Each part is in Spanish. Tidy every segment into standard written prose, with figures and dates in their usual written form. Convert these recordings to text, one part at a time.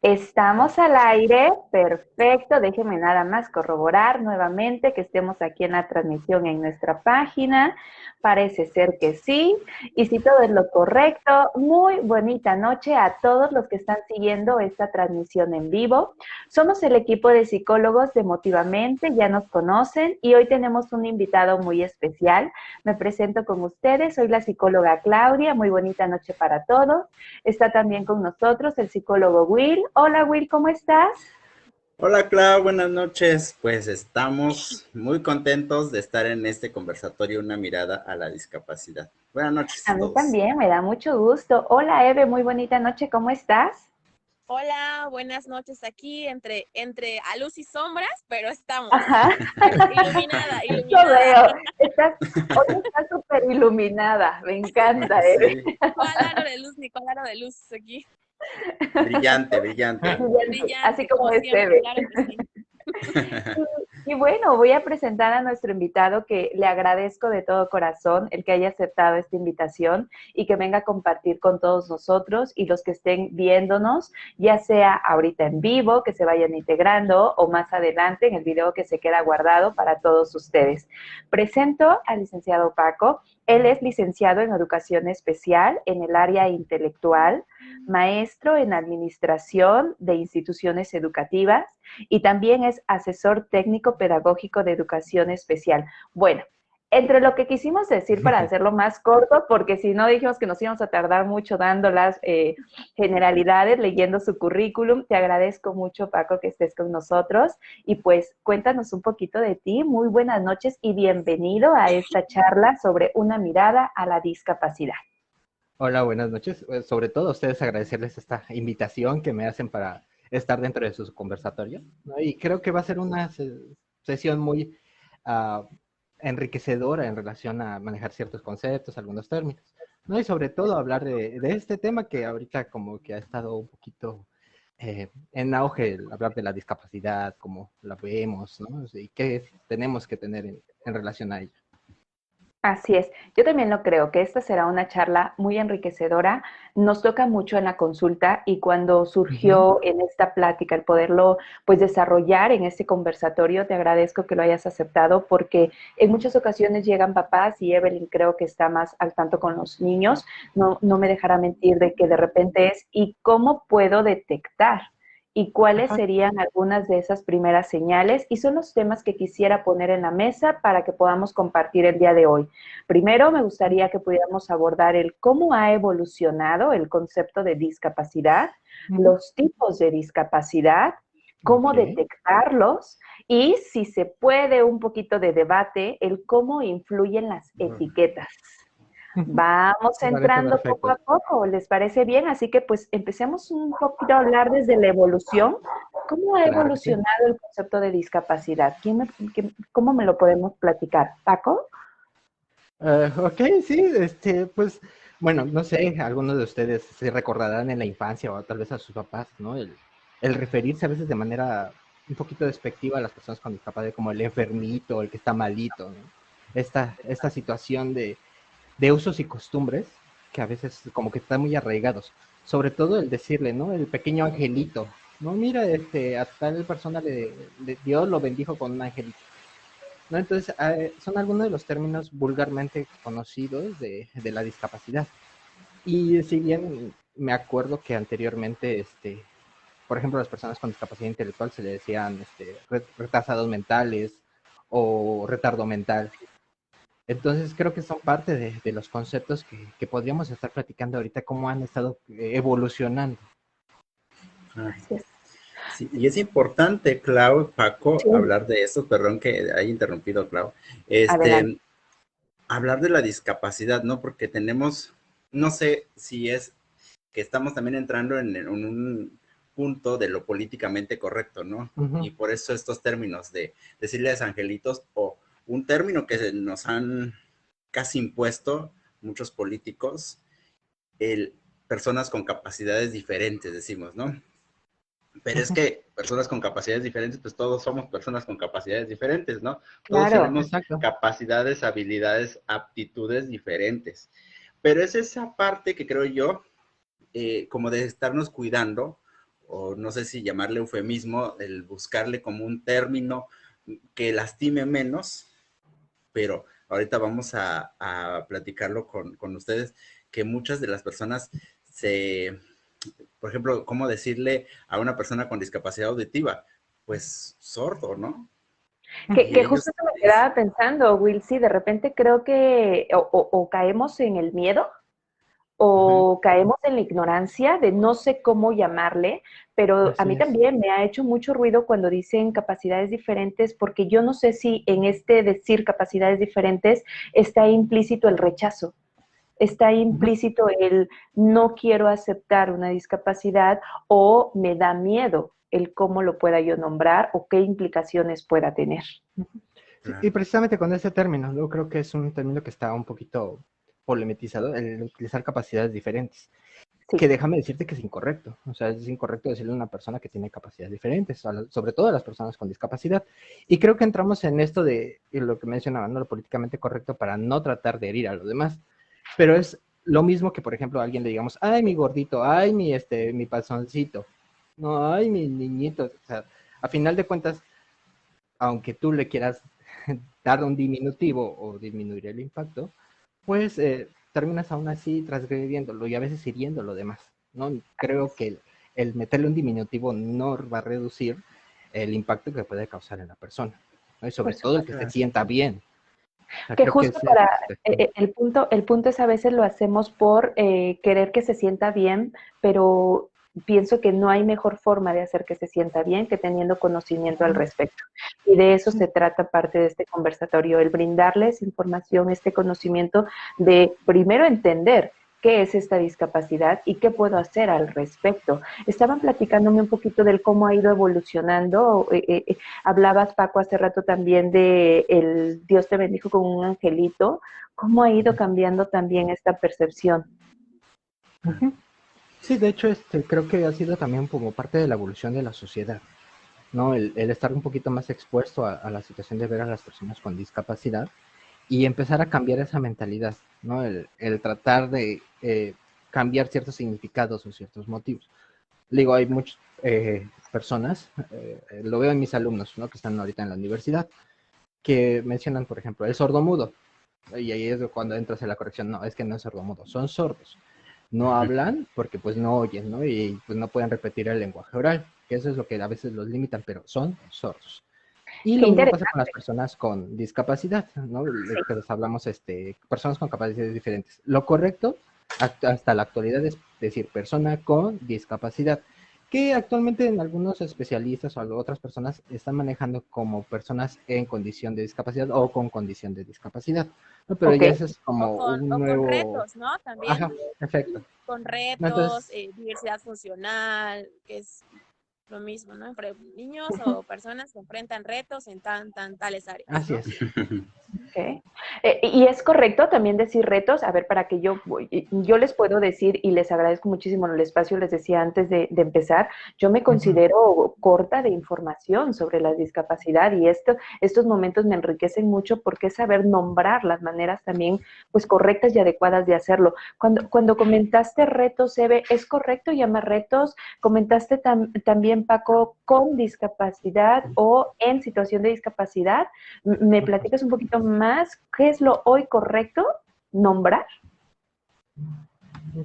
Estamos al aire, perfecto. Déjenme nada más corroborar nuevamente que estemos aquí en la transmisión en nuestra página. Parece ser que sí. Y si todo es lo correcto, muy bonita noche a todos los que están siguiendo esta transmisión en vivo. Somos el equipo de psicólogos de Motivamente, ya nos conocen y hoy tenemos un invitado muy especial. Me presento con ustedes, soy la psicóloga Claudia. Muy bonita noche para todos. Está también con nosotros el psicólogo Will. Hola Will, ¿cómo estás? Hola Clau, buenas noches. Pues estamos muy contentos de estar en este conversatorio, una mirada a la discapacidad. Buenas noches A a mí todos. también, me da mucho gusto. Hola Eve, muy bonita noche, ¿cómo estás? Hola, buenas noches aquí entre a luz y sombras, pero estamos. Ajá. Iluminada, Eso iluminada. veo. Hoy estás súper iluminada, me encanta Eve. Sí, ¿Cuál aro de luz, ni cuál aro de luz aquí? brillante, brillante. Brillante, así Brillante, como como es siempre, Eve. claro que sí. Y bueno, voy a presentar a nuestro invitado que le agradezco de todo corazón el que haya aceptado esta invitación y que venga a compartir con todos nosotros y los que estén viéndonos, ya sea ahorita en vivo, que se vayan integrando o más adelante en el video que se queda guardado para todos ustedes. Presento al licenciado Paco. Él es licenciado en Educación Especial en el área intelectual, maestro en Administración de Instituciones Educativas, y también es asesor técnico pedagógico de educación especial. Bueno, entre lo que quisimos decir para hacerlo más corto, porque si no dijimos que nos íbamos a tardar mucho dando las generalidades, leyendo su currículum, te agradezco mucho, Paco, que estés con nosotros y pues cuéntanos un poquito de ti. Muy buenas noches y bienvenido a esta charla sobre una mirada a la discapacidad. Hola, buenas noches. Sobre todo a ustedes agradecerles esta invitación que me hacen para estar dentro de su conversatorio, ¿no? Y creo que va a ser una sesión muy uh, enriquecedora en relación a manejar ciertos conceptos, algunos términos, ¿no? Y sobre todo hablar de este tema que ahorita como que ha estado un poquito en auge, hablar de la discapacidad, cómo la vemos, ¿no? Y qué tenemos que tener en relación a ella. Así es, yo también lo creo, que esta será una charla muy enriquecedora, nos toca mucho en la consulta y cuando surgió en esta plática el poderlo pues desarrollar en este conversatorio, te agradezco que lo hayas aceptado porque en muchas ocasiones llegan papás y Evelyn creo que está más al tanto con los niños, no me dejará mentir de que de repente es, ¿y cómo puedo detectar? ¿Y cuáles Ajá. serían algunas de esas primeras señales? Y son los temas que quisiera poner en la mesa para que podamos compartir el día de hoy. Primero, me gustaría que pudiéramos abordar el cómo ha evolucionado el concepto de discapacidad, los tipos de discapacidad, cómo Okay. detectarlos y, si se puede, un poquito de debate, el cómo influyen las etiquetas. Vamos Me parece entrando poco a perfecto. poco, ¿les parece bien? Así que pues empecemos un poquito a hablar desde la evolución. ¿Cómo ha Claro que sí. evolucionado el concepto de discapacidad? ¿Cómo me lo podemos platicar? ¿Paco? Ok, sí, pues, bueno, no sé, algunos de ustedes se recordarán en la infancia o tal vez a sus papás, ¿no? El referirse a veces de manera un poquito despectiva a las personas con discapacidad como el enfermito, el que está malito, ¿no? Esta situación de usos y costumbres que a veces como que están muy arraigados. Sobre todo el decirle, ¿no? El pequeño angelito, ¿no? Mira, a tal persona Dios lo bendijo con un angelito. ¿No? Entonces, son algunos de los términos vulgarmente conocidos de la discapacidad. Y si bien me acuerdo que anteriormente, por ejemplo, a las personas con discapacidad intelectual se le decían retrasados mentales o retardo mental. Entonces, creo que son parte de los conceptos que podríamos estar platicando ahorita, cómo han estado evolucionando. Así es. Sí, y es importante, Clau, Paco, Sí, hablar de esto, perdón que haya interrumpido, Clau, adelante. este, hablar de la discapacidad, ¿no? Porque tenemos, no sé si es que estamos también entrando en un punto de lo políticamente correcto, ¿no? Uh-huh. Y por eso estos términos de decirles angelitos o un término que nos han casi impuesto muchos políticos, el personas con capacidades diferentes, decimos, ¿no? Pero es Uh-huh. que personas con capacidades diferentes, pues todos somos personas con capacidades diferentes, ¿no? Todos Claro. tenemos Exacto. capacidades, habilidades, aptitudes diferentes. Pero es esa parte que creo yo, como de estarnos cuidando, o no sé si llamarle eufemismo, el buscarle como un término que lastime menos, pero ahorita vamos a platicarlo con ustedes, que muchas de las personas por ejemplo, ¿cómo decirle a una persona con discapacidad auditiva? Pues sordo, ¿no? Y Que ellos, justo eso me quedaba pensando, Will, sí, de repente creo que o caemos en el miedo o caemos en la ignorancia de no sé cómo llamarle, pero a Así mí es. también me ha hecho mucho ruido cuando dicen capacidades diferentes, porque yo no sé si en este decir capacidades diferentes está implícito el rechazo, está Ujú. implícito el no quiero aceptar una discapacidad o me da miedo el cómo lo pueda yo nombrar o qué implicaciones pueda tener. Sí, y precisamente con ese término, yo creo que es un término que está un poquito polemizado, el utilizar capacidades diferentes. Sí, Que déjame decirte que es incorrecto. O sea, es incorrecto decirle a una persona que tiene capacidades diferentes, sobre todo a las personas con discapacidad. Y creo que entramos en esto de lo que mencionaba, ¿no? Lo políticamente correcto para no tratar de herir a los demás. Pero es lo mismo que, por ejemplo, a alguien le digamos, ay, mi gordito, ay, mi panzoncito, no, ay, mi niñito. O sea, a final de cuentas, aunque tú le quieras dar un diminutivo o disminuir el impacto, pues terminas aún así transgrediéndolo y a veces hiriendo lo demás, ¿no? Creo que el meterle un diminutivo no va a reducir el impacto que puede causar en la persona, ¿no? Y por sobre todo el que se supuesto. sienta bien. O sea, Que creo que justo ese es para este, el punto es a veces lo hacemos por querer que se sienta bien, pero pienso que no hay mejor forma de hacer que se sienta bien que teniendo conocimiento al respecto. Y de eso se trata parte de este conversatorio, el brindarles información, este conocimiento de primero entender qué es esta discapacidad y qué puedo hacer al respecto. Estaban platicándome un poquito del cómo ha ido evolucionando. Hablabas, Paco, hace rato también de el Dios te bendijo con un angelito. ¿Cómo ha ido cambiando también esta percepción? uh-huh. Sí, de hecho, creo que ha sido también como parte de la evolución de la sociedad, ¿no? El estar un poquito más expuesto a la situación de ver a las personas con discapacidad y empezar a cambiar esa mentalidad, ¿no? El tratar de cambiar ciertos significados o ciertos motivos. Digo, hay muchas personas, lo veo en mis alumnos, ¿no? Que están ahorita en la universidad, que mencionan, por ejemplo, el sordomudo. Y ahí es cuando entras en la corrección. No, es que no es sordomudo, son sordos. No hablan porque pues no oyen, ¿no? Y pues no pueden repetir el lenguaje oral, que eso es lo que a veces los limitan, pero son sordos. Y Qué lo mismo pasa con las interesante. personas con discapacidad, ¿no? Sí. Que les hablamos, personas con capacidades diferentes. Lo correcto hasta la actualidad es decir persona con discapacidad, que actualmente en algunos especialistas o otras personas están manejando como personas en condición de discapacidad o con condición de discapacidad, ¿no? Pero Ok. ya eso es como un O con nuevo, retos, ¿no? También ajá, efecto. con ¿No? retos, Entonces, diversidad funcional, que es lo mismo, ¿no? Entre niños o personas que enfrentan retos en tales áreas, así ¿no? es. Okay. Y es correcto también decir retos, a ver, para que yo les puedo decir, y les agradezco muchísimo el espacio, les decía antes de empezar, yo me Uh-huh. considero corta de información sobre la discapacidad y estos momentos me enriquecen mucho porque es saber nombrar las maneras también pues correctas y adecuadas de hacerlo. Cuando comentaste retos, Eve, ¿es correcto llamar retos? Comentaste también, Paco, con discapacidad o en situación de discapacidad. ¿Me platicas un poquito más qué es lo hoy correcto nombrar?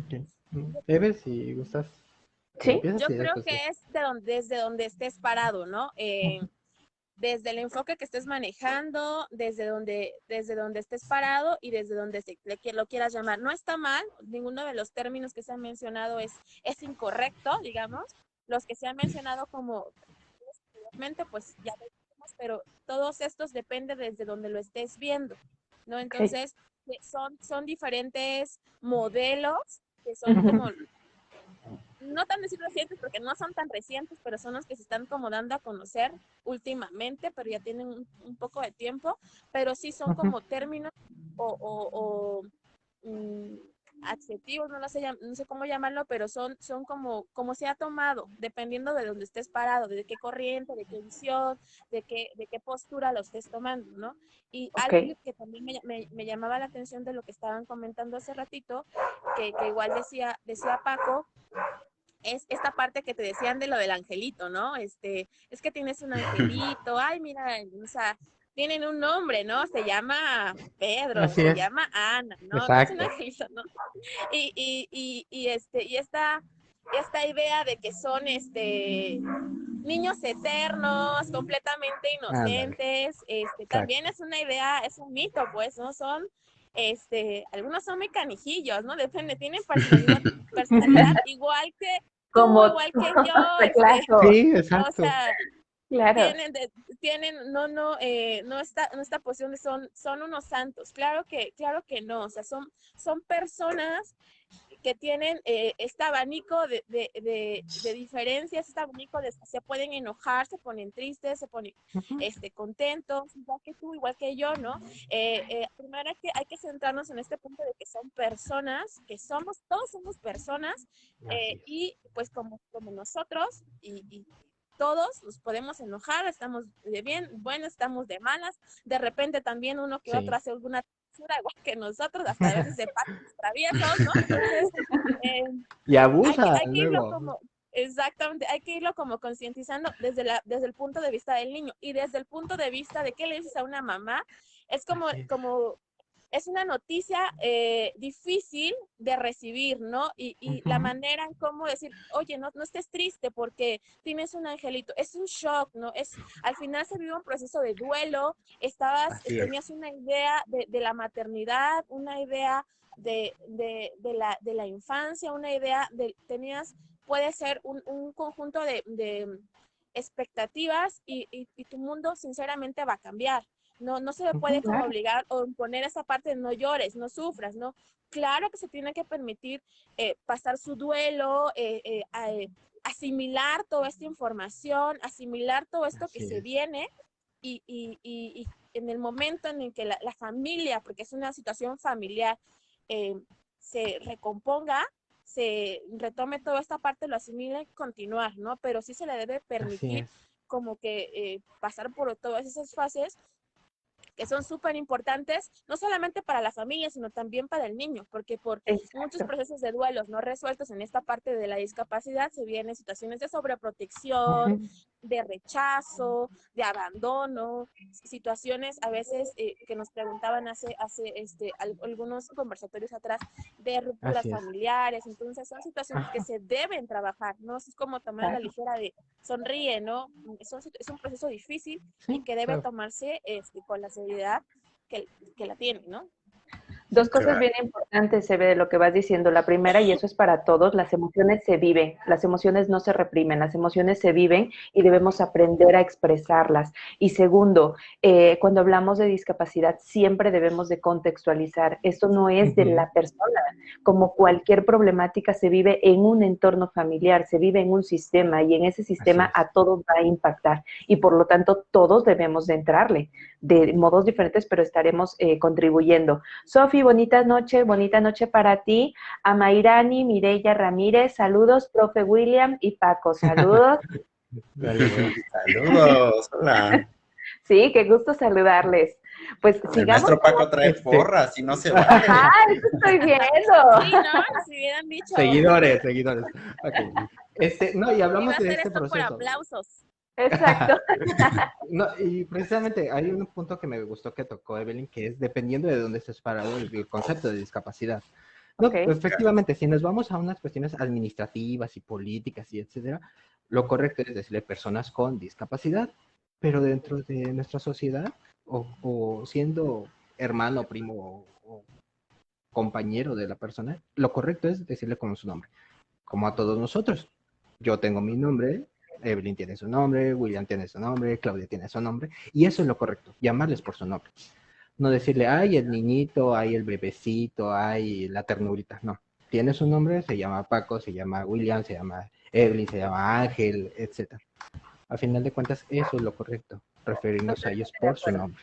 Okay. Eve, si gustas, ¿Sí? empiezas Yo y creo después yo. que es desde donde estés parado, ¿no? Desde el enfoque que estés manejando, desde donde estés parado y desde donde lo quieras llamar. No está mal, ninguno de los términos que se han mencionado es incorrecto, digamos. Los que se han mencionado como pues ya lo dijimos, pero todos estos depende desde donde lo estés viendo, ¿no? Okay. Entonces, son diferentes modelos que son como no tan decir recientes porque no son tan recientes, pero son los que se están como dando a conocer últimamente, pero ya tienen un poco de tiempo, pero sí son Uh-huh. como términos o adjetivos, no sé cómo llamarlo, pero son como se ha tomado, dependiendo de dónde estés parado, de qué corriente, de qué visión, de qué postura lo estés tomando, ¿no? Y algo que también me llamaba la atención de lo que estaban comentando hace ratito, que igual decía Paco, es esta parte que te decían de lo del angelito, ¿no? Es que tienes un angelito, ay, mira, o sea, tienen un nombre, ¿no? Se llama Pedro, Así se es. llama Ana, ¿no? No es un Exacto. angelito, ¿no? Y esta idea de que son niños eternos, completamente Ándale. inocentes, también es una idea, es un mito, pues, ¿no? Son algunos son muy canijillos, ¿no? Depende, tienen personalidad igual que tú, Como igual que yo, claro, Sí, o exacto. sea, claro. tienen, no esta posición de son unos santos, claro que no, o sea, son personas que tienen este abanico de diferencias, este abanico se pueden enojar, se ponen tristes, se ponen contentos, igual que tú, igual que yo, ¿no? Primero hay que centrarnos en este punto de que son personas, todos somos personas, y pues como nosotros, y todos nos podemos enojar, estamos de bien, bueno, estamos de malas, de repente también uno que otro hace alguna igual que nosotros, hasta a veces se pasan traviesos, ¿no? Entonces, Y abusa hay que irlo luego. exactamente, hay que irlo como concientizando desde el punto de vista del niño y desde el punto de vista de qué le dices a una mamá, es es una noticia difícil de recibir, ¿no? Y la manera en cómo decir, oye, no estés triste porque tienes un angelito, es un shock, ¿no? Al final se vive un proceso de duelo, tenías una idea de la maternidad, una idea de la infancia, una idea puede ser un conjunto de expectativas y tu mundo sinceramente va a cambiar. No se le puede como obligar o imponer esa parte de no llores, no sufras, ¿no? Claro que se tiene que permitir pasar su duelo, asimilar toda esta información, asimilar todo esto que se viene y en el momento en el que la familia, porque es una situación familiar, se recomponga, se retome toda esta parte, lo asimile y continuar, ¿no? Pero sí se le debe permitir como que pasar por todas esas fases que son súper importantes, no solamente para la familia, sino también para el niño, porque por muchos procesos de duelos no resueltos en esta parte de la discapacidad se vienen situaciones de sobreprotección, de rechazo, de abandono, situaciones a veces que nos preguntaban hace algunos conversatorios atrás de rupturas familiares, entonces son situaciones que se deben trabajar, no es como tomar a la ligera de sonríe, ¿no? Es un proceso difícil y que debe tomarse con la seriedad que la tiene, ¿no? Dos cosas bien importantes se ve de lo que vas diciendo. La primera, y eso es para todos, las emociones se viven, las emociones no se reprimen, las emociones se viven y debemos aprender a expresarlas. Y segundo, cuando hablamos de discapacidad, siempre debemos de contextualizar. Esto no es de la persona, como cualquier problemática se vive en un entorno familiar, se vive en un sistema y en ese sistema a todos va a impactar. Y por lo tanto, todos debemos de entrarle de modos diferentes, pero estaremos contribuyendo. Sofi, bonita noche para ti. A Mayrani, Mireya Ramírez, saludos, profe William y Paco, saludos. Saludos, hola. Sí, qué gusto saludarles. Pues el sigamos. maestro Paco trae porras y no se vale. Ajá, eso estoy viendo. Sí, no, si hubieran dicho. Seguidores. Okay. No, y hablamos de este esto proceso. por aplausos. Exacto. No, y precisamente hay un punto que me gustó que tocó Evelyn, que es dependiendo de dónde estés parado el concepto de discapacidad. No, efectivamente, si nos vamos a unas cuestiones administrativas y políticas y etcétera, lo correcto es decirle personas con discapacidad, pero dentro de nuestra sociedad, o siendo hermano, primo o compañero de la persona, lo correcto es decirle con su nombre, como a todos nosotros. Yo tengo mi nombre, Evelyn tiene su nombre, William tiene su nombre, Claudia tiene su nombre, y eso es lo correcto, llamarles por su nombre. No decirle, ay, el niñito, ay, el bebecito, ay, la ternurita, no. Tiene su nombre, se llama Paco, se llama William, se llama Evelyn, se llama Ángel, etc. Al final de cuentas, eso es lo correcto, referirnos a ellos por su nombre.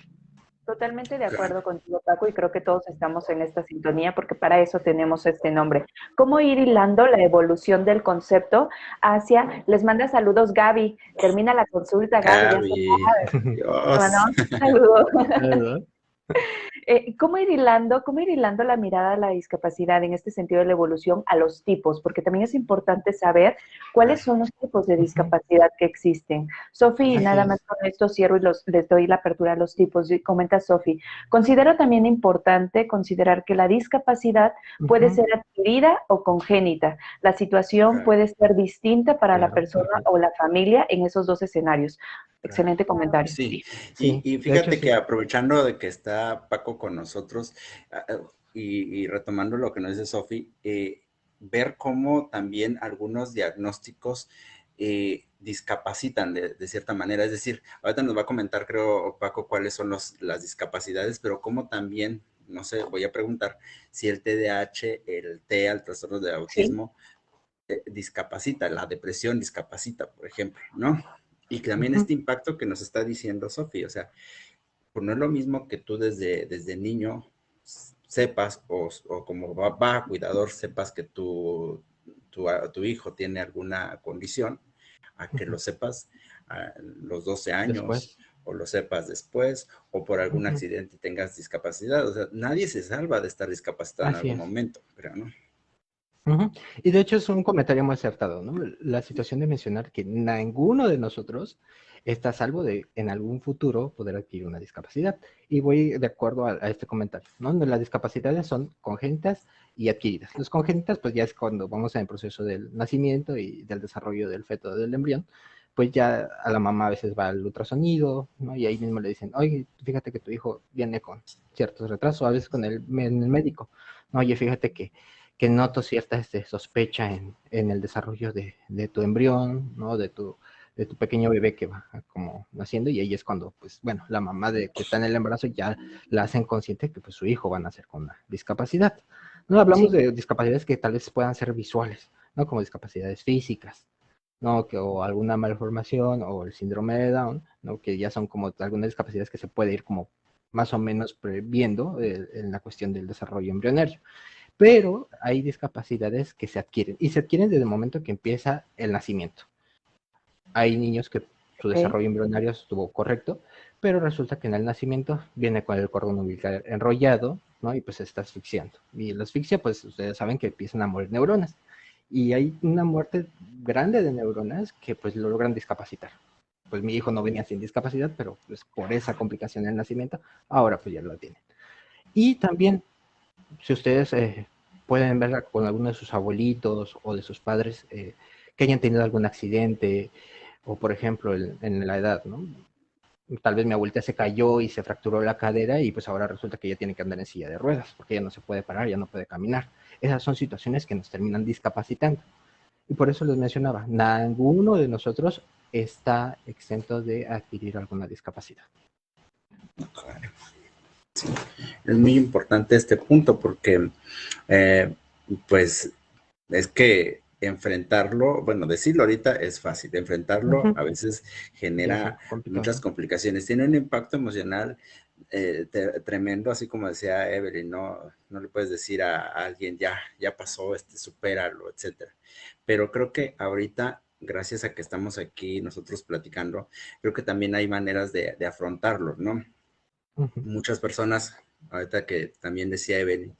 Totalmente de Claro. acuerdo contigo, Paco, y creo que todos estamos en esta sintonía porque para eso tenemos este nombre. ¿Cómo ir hilando la evolución del concepto hacia, les manda saludos Gaby, termina la consulta Gaby, ya se Gaby, te Dios. mandamos un saludo. ¿Verdad? Cómo ir hilando la mirada a la discapacidad en este sentido de la evolución a los tipos? Porque también es importante saber cuáles Claro. son los tipos de Ujú. discapacidad que existen. Sofi, Así nada más es. con esto cierro y les doy la apertura a los tipos. Comenta Sofi, considero también importante considerar que la discapacidad puede Ujú. ser adquirida o congénita. La situación Claro, puede ser distinta para la Claro. persona Ujú. o la familia en esos dos escenarios. claro. Excelente comentario. Sí, Sí, y de hecho fíjate sí. que aprovechando de que está Paco con nosotros y retomando lo que nos dice Sofi, ver cómo también algunos diagnósticos discapacitan de cierta manera. Es decir, ahorita nos va a comentar, creo, Paco, cuáles son las discapacidades, pero cómo también, no sé, voy a preguntar si el TDAH, el TEA, el trastorno de Sí, autismo, discapacita, la depresión discapacita, por ejemplo, ¿no? Y que también Ujú. este impacto que nos está diciendo Sofi, o sea, pues no es lo mismo que tú desde niño sepas o como cuidador sepas que tu hijo tiene alguna condición, a que Ujú. lo sepas a los 12 años Después. o lo sepas después o por algún Ujú. accidente tengas discapacidad. O sea, nadie se salva de estar discapacitado en Así algún es. momento, pero no. Ujú. Y de hecho es un comentario muy acertado, ¿no? La situación de mencionar que ninguno de nosotros está a salvo de en algún futuro poder adquirir una discapacidad. Y voy de acuerdo a este comentario, ¿no? Las discapacidades son congénitas y adquiridas. Las congénitas, pues ya es cuando vamos en el proceso del nacimiento y del desarrollo del feto del embrión, pues ya a la mamá a veces va al ultrasonido, ¿no? Y ahí mismo le dicen, oye, fíjate que tu hijo viene con ciertos retrasos, a veces con en el médico, ¿no? Oye, fíjate que noto cierta sospecha en el desarrollo de tu embrión, ¿no? De tu pequeño bebé que va como naciendo, y ahí es cuando, pues, bueno, la mamá de que está en el embarazo ya la hacen consciente que pues su hijo va a nacer con una discapacidad. No hablamos sí. de discapacidades que tal vez puedan ser visuales, ¿no? Como discapacidades físicas, ¿no? O alguna malformación o el síndrome de Down, ¿no? Que ya son como algunas discapacidades que se puede ir como más o menos previendo en la cuestión del desarrollo embrionario. Pero hay discapacidades que se adquieren y se adquieren desde el momento que empieza el nacimiento. Hay niños que su Ok. desarrollo embrionario estuvo correcto, pero resulta que en el nacimiento viene con el cordón umbilical enrollado, ¿no? Y pues se está asfixiando. Y la asfixia, pues ustedes saben que empiezan a morir neuronas. Y hay una muerte grande de neuronas que pues lo logran discapacitar. Pues mi hijo no venía sin discapacidad, pero pues por esa complicación en el nacimiento, ahora pues ya lo tiene. Y también si ustedes pueden ver con alguno de sus abuelitos o de sus padres que hayan tenido algún accidente o por ejemplo en la edad, ¿no? Tal vez mi abuelita se cayó y se fracturó la cadera y pues ahora resulta que ella tiene que andar en silla de ruedas porque ella no se puede parar, ya no puede caminar. Esas son situaciones que nos terminan discapacitando. Y por eso les mencionaba, ninguno de nosotros está exento de adquirir alguna discapacidad. Es muy importante este punto porque, eh, pues, es que enfrentarlo, bueno, decirlo ahorita es fácil, Uh enfrentarlo -huh. a veces Ya es genera complicado, muchas ¿no? complicaciones, tiene un impacto emocional tremendo, así como decía Evelyn, no le puedes decir a alguien, ya pasó, supéralo, etcétera. Pero creo que ahorita, gracias a que estamos aquí nosotros platicando, creo que también hay maneras de afrontarlo, ¿no? Uh -huh. Muchas personas, ahorita que también decía Evelyn,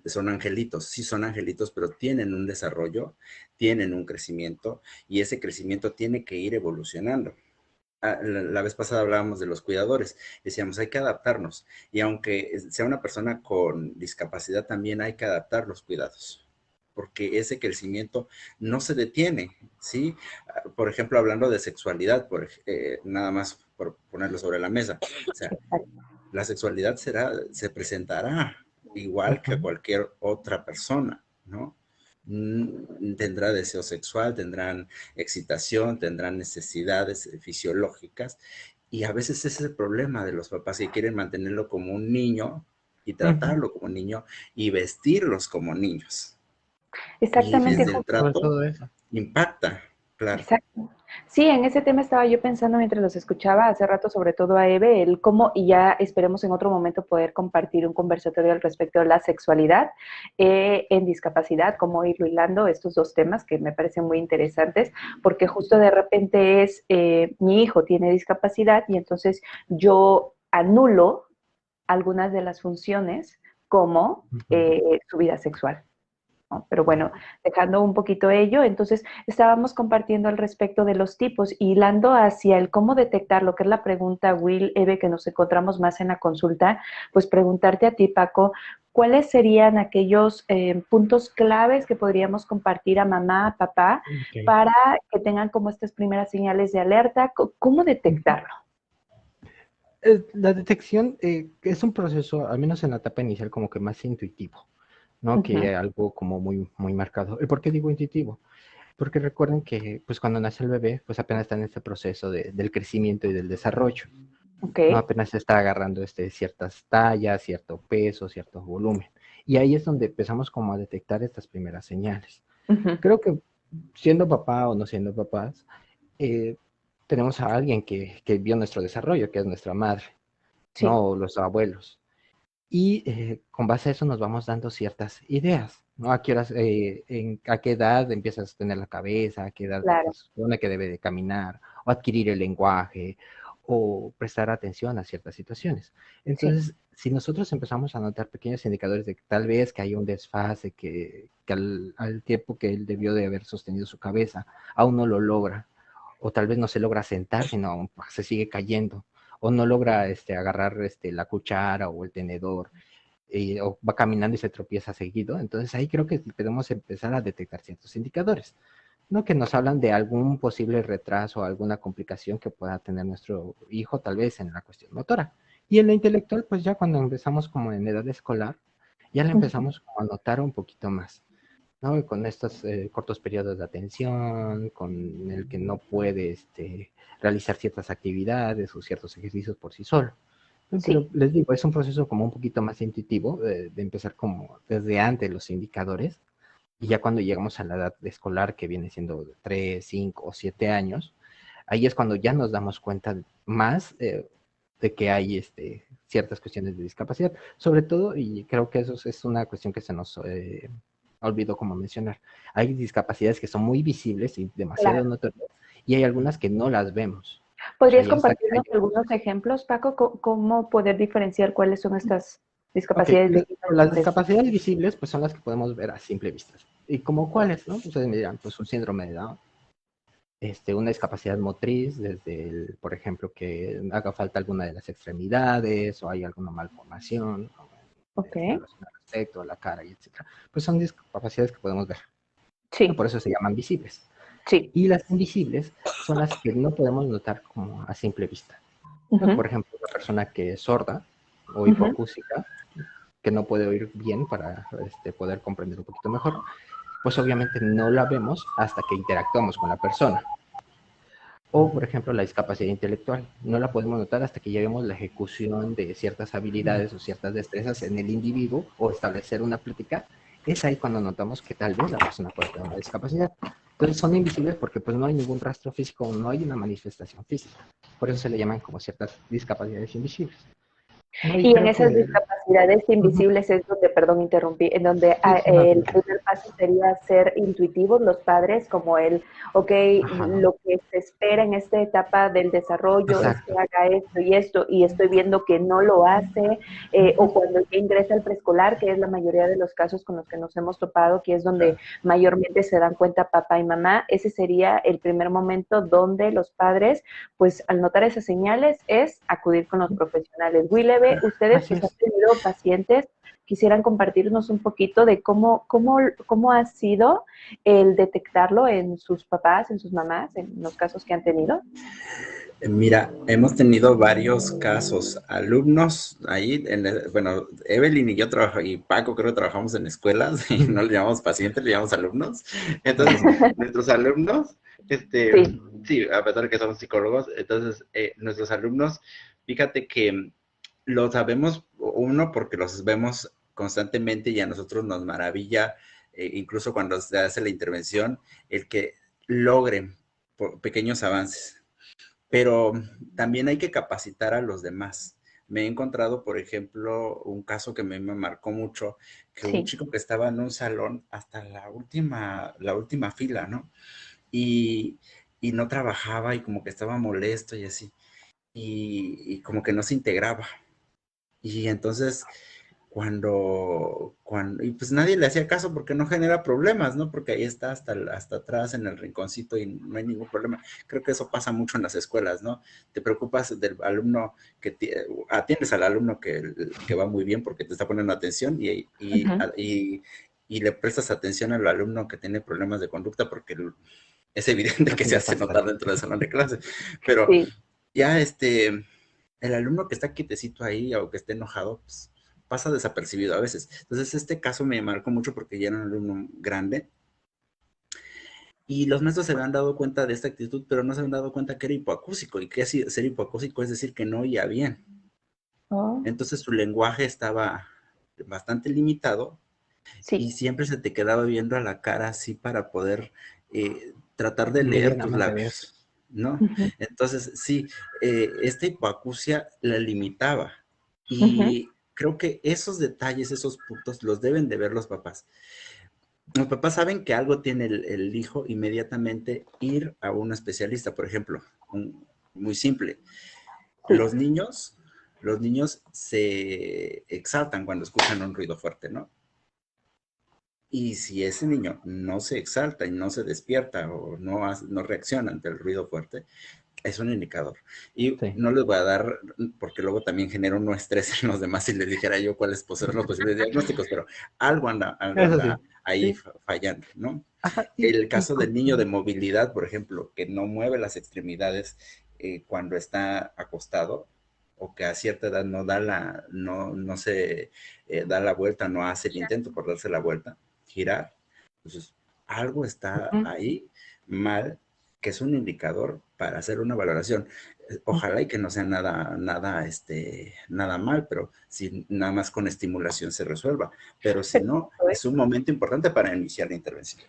son angelitos, sí son angelitos, pero tienen un desarrollo, tienen un crecimiento y ese crecimiento tiene que ir evolucionando. La vez pasada hablábamos de los cuidadores, decíamos hay que adaptarnos y aunque sea una persona con discapacidad también hay que adaptar los cuidados porque ese crecimiento no se detiene, ¿sí? Por ejemplo, hablando de sexualidad, nada más por ponerlo sobre la mesa, o sea, Exacto. la sexualidad se presentará Uh igual que a -huh. cualquier otra persona, ¿no? Tendrá deseo sexual, tendrán excitación, tendrán necesidades fisiológicas y a veces ese es el problema de los papás que quieren mantenerlo como un niño y Uh -huh. tratarlo como un niño y vestirlos como niños. Y Exactamente, desde el justo. Sobre trato todo eso. impacta, claro. Exacto. Sí, en ese tema estaba yo pensando mientras los escuchaba hace rato, sobre todo a Eve, el cómo, y ya esperemos en otro momento poder compartir un conversatorio al respecto de la sexualidad en discapacidad, cómo irlo hilando estos dos temas que me parecen muy interesantes, porque justo de repente mi hijo tiene discapacidad y entonces yo anulo algunas de las funciones como su vida sexual, ¿no? Pero bueno, dejando un poquito ello, entonces estábamos compartiendo al respecto de los tipos, hilando hacia el cómo detectar lo que es la pregunta, Will, Eve, que nos encontramos más en la consulta, pues preguntarte a ti, Paco, ¿cuáles serían aquellos puntos claves que podríamos compartir a mamá, a papá, Ok. para que tengan como estas primeras señales de alerta? ¿Cómo detectarlo? La detección es un proceso, al menos en la etapa inicial, como que más intuitivo, ¿no? Ujú. Que algo como muy, muy marcado. ¿Y por qué digo intuitivo? Porque recuerden que pues cuando nace el bebé, pues apenas está en este proceso del crecimiento y del desarrollo, Ok. ¿no? Apenas se está agarrando ciertas tallas, cierto peso, cierto volumen. Y ahí es donde empezamos como a detectar estas primeras señales. Ujú. Creo que siendo papá o no siendo papás, eh, tenemos a alguien que vio nuestro desarrollo, que es nuestra madre, Sí, ¿no? O los abuelos. Y con base a eso nos vamos dando ciertas ideas, ¿no? A qué edad empiezas a tener la cabeza, a qué edad claro. se supone que debe de caminar, o adquirir el lenguaje, o prestar atención a ciertas situaciones. Sí. Entonces, si nosotros empezamos a notar pequeños indicadores de que tal vez que hay un desfase, que al tiempo que él debió de haber sostenido su cabeza, aún no lo logra, o tal vez no se logra sentar, sino se sigue cayendo, o no logra agarrar la cuchara o el tenedor, o va caminando y se tropieza seguido. Entonces ahí creo que podemos empezar a detectar ciertos indicadores, ¿no? Que nos hablan de algún posible retraso, alguna complicación que pueda tener nuestro hijo, tal vez en la cuestión motora. Y en la intelectual, pues ya cuando empezamos como en edad escolar, ya la Ujú. empezamos como a notar un poquito más, ¿no? Y con estos cortos periodos de atención, con el que no puede realizar ciertas actividades o ciertos ejercicios por sí solo. Pero Sí. les digo, es un proceso como un poquito más intuitivo, de empezar como desde antes los indicadores, y ya cuando llegamos a la edad escolar, que viene siendo de 3, 5 o 7 años, ahí es cuando ya nos damos cuenta más de que hay ciertas cuestiones de discapacidad. Sobre todo, y creo que eso es una cuestión que se nos olvidó como mencionar, hay discapacidades que son muy visibles y demasiado Claro. notorias, y hay algunas que no las vemos. O sea, ¿Podrías y hasta que hay... compartirnos algunos ejemplos, Paco? ¿Cómo poder diferenciar cuáles son estas Ok, discapacidades las visibles? discapacidades visibles pues son las que podemos ver a simple vista. ¿Y como cuáles, no? Ustedes me dirán, pues un síndrome de Down, una discapacidad motriz, desde por ejemplo, que haga falta alguna de las extremidades o hay alguna malformación, ¿no? Ok. Relacionada al aspecto, a la cara, y etcétera. Pues son discapacidades que podemos ver, ¿no? Sí, Por eso se llaman visibles. sí. Y las invisibles son las que no podemos notar como a simple vista, ¿no? Ujú, Por ejemplo, la persona que es sorda o ujú. hipoacúsica, que no puede oír bien para poder comprender un poquito mejor, pues obviamente no la vemos hasta que interactuamos con la persona. O, por ejemplo, la discapacidad intelectual. No la podemos notar hasta que llevemos la ejecución de ciertas habilidades o ciertas destrezas en el individuo o establecer una plática. Es ahí cuando notamos que tal vez la persona puede tener una discapacidad. Entonces son invisibles porque pues no hay ningún rastro físico, no hay una manifestación física. Por eso se le llaman como ciertas discapacidades invisibles, ¿no? Y Y en creo esas que... discapacidades Uh-huh. invisibles es donde, perdón, interrumpí, en donde Sí, sí, no, el primer paso sería ser intuitivos los padres, como ok, ajá, lo que se espera en esta etapa del desarrollo es que exacto. haga esto, y estoy viendo que no lo hace, o cuando ya ingresa al preescolar, que es la mayoría de los casos con los que nos hemos topado, que es donde mayormente se dan cuenta papá y mamá, ese sería el primer momento donde los padres, pues al notar esas señales, es acudir con los profesionales. Willebe, ustedes Así pues han es. tenido pacientes, quisieran compartirnos un poquito de cómo ha sido el detectarlo en sus papás, en sus mamás, en los casos que han tenido. Mira, hemos tenido varios casos, alumnos ahí, bueno, Evelyn y yo trabajo, y Paco creo que trabajamos en escuelas, y no le llamamos pacientes, le llamamos alumnos. Entonces, Alumnos. nuestros alumnos, Sí, sí, a pesar de que somos psicólogos, entonces, nuestros alumnos, fíjate que lo sabemos, uno, porque los vemos constantemente y a nosotros nos maravilla, incluso cuando se hace la intervención, el que logren pequeños avances, pero también hay que capacitar a los demás. Me he encontrado, por ejemplo, un caso que me marcó mucho, que un Sí. chico que estaba en un salón hasta la última fila, ¿no? Y, y no trabajaba y como que estaba molesto y así, y como que no se integraba. Y entonces y pues nadie le hacía caso porque no genera problemas, ¿no? Porque ahí está hasta atrás en el rinconcito y no hay ningún problema. Creo que eso pasa mucho en las escuelas, ¿no? Te preocupas del alumno atiendes al alumno que va muy bien porque te está poniendo atención Ujú. y le prestas atención al alumno que tiene problemas de conducta porque es evidente que Porque se ya hace pasa notar tantito. dentro del salón de clase. Pero Sí. ya el alumno que está quietecito ahí o que esté enojado, pues pasa desapercibido a veces. Entonces, este caso me marcó mucho porque ya era un alumno grande y los maestros se habían dado cuenta de esta actitud, pero no se habían dado cuenta que era hipoacúsico y que ser hipoacúsico es decir que no oía bien. Oh, Entonces, su lenguaje estaba bastante limitado y sí. siempre se te quedaba viendo a la cara así para poder tratar de leer tus Medianamente ver. labios, ¿no? Ujú, Entonces, sí, esta hipoacusia la limitaba ujú. y creo que esos detalles, esos puntos, los deben de ver los papás. Los papás saben que algo tiene el hijo, inmediatamente ir a un especialista, por ejemplo, muy simple. Sí. Los niños, los niños se exaltan cuando escuchan un ruido fuerte, ¿no? Y si ese niño no se exalta y no se despierta o no reacciona ante el ruido fuerte, es un indicador. Y Sí. no les voy a dar, porque luego también genera un estrés en los demás si les dijera yo cuáles serán los posibles diagnósticos, pero algo Eso sí. anda ahí Sí. fallando, ¿no? Ajá, El caso del niño de movilidad, por ejemplo, que no mueve las extremidades cuando está acostado o que a cierta edad no se da la vuelta, no hace el Mira, intento por darse la vuelta, girar. Entonces, algo está Ujú, ahí mal, que es un indicador para hacer una valoración. Ojalá y que no sea nada mal, pero si nada más con estimulación se resuelva. Pero si no, es un momento importante para iniciar la intervención.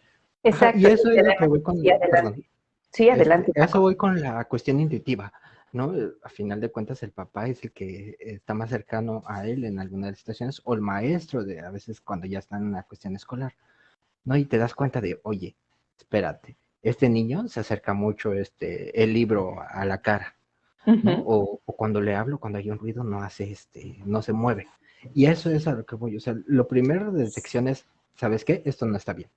Ajá, y exacto. eso Y es lo que además, voy sí, perdón, adelante. Sí, adelante, a eso Paco. voy con la cuestión intuitiva, ¿no? A final de cuentas, el papá es el que está más cercano a él en algunas situaciones, o el maestro, a veces cuando ya están en la cuestión escolar, ¿no? Y te das cuenta de, oye, espérate, este niño se acerca mucho el libro a la cara, ¿no? Ujú. O cuando le hablo, cuando hay un ruido, no hace no se mueve. Y eso es a lo que voy. O sea, lo primero de detección es, ¿sabes qué? Esto no está bien.